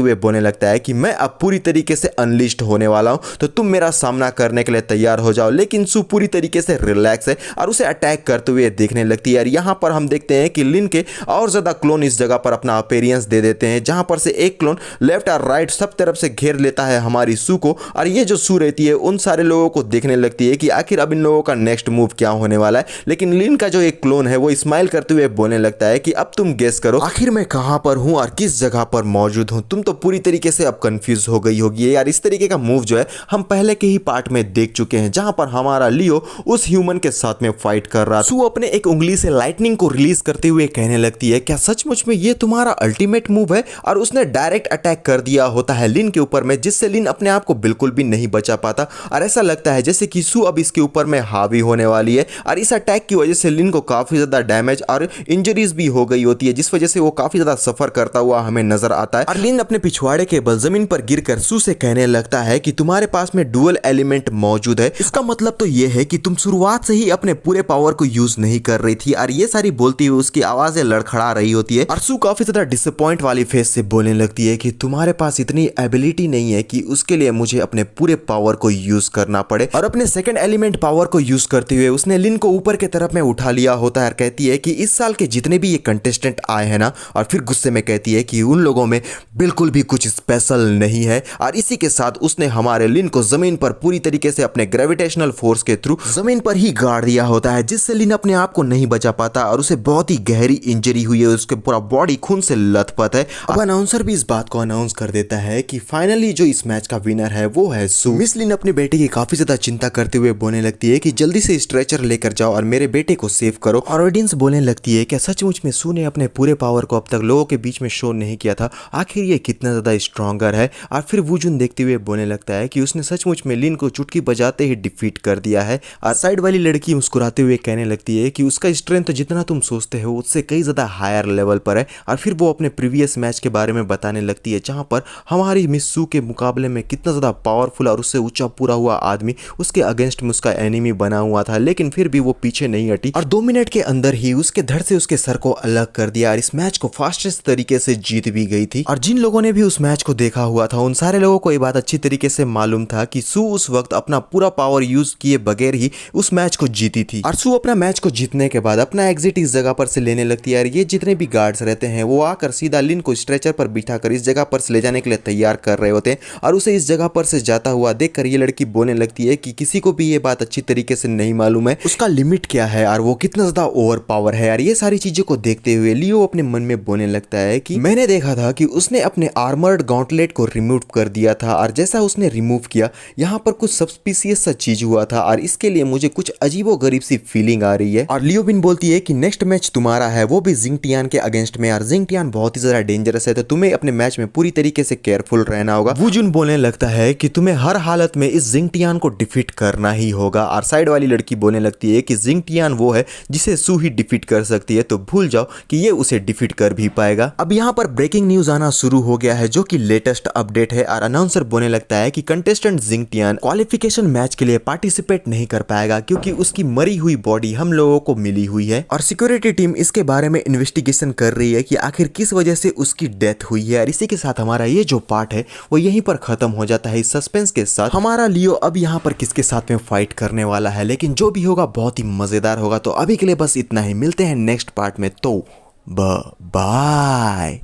हुए बोलने लगता है कि मैं अब पूरी तरीके से अनलिस्ट होने वाला हूं, तो तुम मेरा सामना करने के लिए तैयार हो जाओ। लेकिन सू पूरी तरीके से रिलैक्स है और उसे अटैक करते हुए देखने लगती है। यहां पर हम देखते हैं कि लिन के और ज्यादा क्लोन इस जगह पर अपना अपीयरेंस दे देते हैं, जहां पर से एक क्लोन लेफ्ट और राइट सब तरफ से घेर लेता है हमारी सू को। और ये जो सू रहती है उन सारे लोगों को देखने लगती है कि आखिर अब इन लोगों का नेक्स्ट मूव क्या होने वाला है। लेकिन लिन का जो एक क्लोन है वो स्माइल करते हुए बोलने लगता है कि अब तुम गेस करो आखिर मैं कहां पर हूं और किस जगह पर मौजूद हूं। तुम तो पूरी तरीके से अब कंफ्यूज हो गई होगी यार। इस तरीके का मूव जो है हम पहले के ही पार्ट में देख चुके हैं, जहां पर हमारा लियो उस ह्यूमन के साथ में फाइट कर रहा। सू अपने एक उंगली से लाइटनिंग को रिलीज करते हुए कहने लगती है क्या सचमुच में ये तुम्हारा अल्टीमेट मूव है? और उसने डायरेक्ट अटैक कर दिया होता है लिन के ऊपर में, जिससे लिन अपने आप को बिल्कुल भी नहीं बचा पाता। और ऐसा लगता है जैसे कि सू अब इसके ऊपर में हावी होने वाली है। और इस अटैक की वजह से लिन को काफी ज्यादा डैमेज और इंजरीज भी हो गई होती है, जिस वजह से वो काफी ज्यादा सफर करता हुआ हमें नजर आता है। और लिन अपने पिछवाड़े के बल जमीन पर गिरकर सू से कहने लगता है कि तुम्हारे पास में डुअल एलिमेंट मौजूद है, इसका मतलब तो ये है कि तुम शुरुआत से ही अपने पूरे पावर को यूज नहीं कर रही थी। और ये सारी बोलती हुई उसकी आवाजें लड़खड़ा रही होती है। और सू काफी ज्यादा डिसअपॉइंट वाली फेस से बोलने लगती है कि तुम्हारे पास इतनी एबिलिटी नहीं है कि उसके लिए मुझे अपने पूरे पावर को यूज करना पड़े। और अपने सेकंड एलिमेंट पावर को यूज करते हुए उसने लिन को ऊपर के तरफ में उठा लिया होता है और कहती है कि इस साल के जितने भी ये कंटेस्टेंट आए हैं ना, और फिर गुस्से में कहती है कि उन लोगों में बिल्कुल भी कुछ स्पेशल नहीं है। और इसी के साथ उसने हमारे लिन को जमीन पर पूरी तरीके से अपने ग्रेविटेशनल फोर्स के थ्रू जमीन पर ही गाड़ दिया होता है, जिससे लिन अपने आप को नहीं बचा पाता और उसे बहुत ही गहरी इंजरी हुई है। उसके पूरा बॉडी खून से लथपथ है। अब अनाउंसर भी इस बात को अनाउंस कर देता है कि फाइनली जो इस मैच का विनर है वो है सू। मिस लिन अपने बेटे की काफी ज्यादा चिंता करते हुए बोलने लगती है कि जल्दी से स्ट्रेचर लेकर जाओ और मेरे बेटे को सेव करो। और ऑडियंस बोलने लगती है क्या सचमुच में सू ने अपने पूरे पावर को अब तक लोगों के बीच में शो नहीं किया था, आखिर ये कितना ज्यादा स्ट्रॉन्गर है। और फिर वुजुन देखते हुए बोलने लगता है कि उसने सचमुच में लिन को चुटकी बजाते ही डिफीट कर दिया है। और साइड वाली लड़की मुस्कुराते हुए कहने लगती है कि उसका स्ट्रेंथ जितना तुम सोचते हो उससे कई ज्यादा हायर लेवल पर है। और फिर वो अपने प्रीवियस मैच के बारे में बताने लगती है, जहां पर हमारी मिस सू के मुकाबले में कितना ज्यादा पावरफुल और उससे ऊंचा पूरा हुआ आदमी उसके अगेंस्ट में उसका एनिमी बना हुआ था, लेकिन फिर भी वो पीछे नहीं हटी और 2 मिनट के अंदर ही उसके धड़ से उसके सर को अलग कर दिया और इस मैच को फास्टेस्ट तरीके से जीत भी गई थी। और जिन लोगों ने भी उस मैच को देखा हुआ था उन सारे लोगों को ये बात अच्छी तरीके से मालूम था कि सू उस वक्त अपना पूरा पावर यूज किए बगैर ही उस मैच को जीती थी। और सू अपना मैच को जीतने के बाद अपना एग्जिट इस जगह पर से लेने लगती है और ये जितने भी गार्ड्स रहते हैं वो आकर सीधा लिन को स्ट्रेचर पर बिठाकर इस जगह पर से ले जाने के लिए तैयार कर रहे होते हैं। और उसे इस जगह पर से जाता हुआ देखकर ये लड़की बोलने लगती है कि किसी को भी ये बात अच्छी तरीके से नहीं मालूम है उसका लिमिट क्या है और वो कितना ज्यादा ओवर पावर है। और ये सारी चीजों को देखते हुए लियो अपने मन में बोलने लगता है कि मैंने देखा था कि उसने अपने आर्मर्ड गॉन्टलेट को रिमूव कर दिया था और जैसा उसने रिमूव किया यहाँ पर कुछ सबस्पीशियस सा चीज हुआ था और इसके लिए मुझे कुछ अजीबो गरीब सी फीलिंग आ रही है। और लियो बिन बोलती है कि नेक्स्ट मैच तुम्हारा है वो भी जिंगटियान के अगेंस्ट में। और जिंगटियान बहुत ही ज्यादा डेंजरस है तो तुम्हें अपने मैच में पूरी तरीके से केयरफुल रहना होगा। वुजुन बोलने लगता है कि तुम्हें हर हालत में इस जिंगटियान को डिफीट करना ही होगा। और साइड वाली लड़की बोलने लगती है कि जिंगटियान वो है जिसे सू ही डिफीट कर सकती है तो भूल जाओ कि ये उसे डिफीट कर भी पाएगा। अब यहाँ पर ब्रेकिंग न्यूज आना शुरू हो गया है जो कि लेटेस्ट अपडेट है और अनाउंसर बोलने लगता है कि कंटेस्टेंट जिंगटियान क्वालिफिकेशन मैच के लिए पार्टिसिपेट नहीं कर पाएगा क्योंकि उसकी मरी हुई बॉडी हम लोगों को मिली हुई है। और सिक्योरिटी टीम इसके बारे में इन्वेस्टिगेशन कर रही है कि आखिर किस वजह से उसकी डेथ हुई है। और इसी के साथ हमारा ये जो पार्ट है वो यहीं पर खत्म हो जाता है इस सस्पेंस के साथ। हमारा लियो अब यहाँ पर किसके साथ में फाइट करने वाला है लेकिन जो भी होगा बहुत ही मजेदार होगा। तो अभी के लिए बस इतना ही, मिलते हैं नेक्स्ट पार्ट में। तो बाय।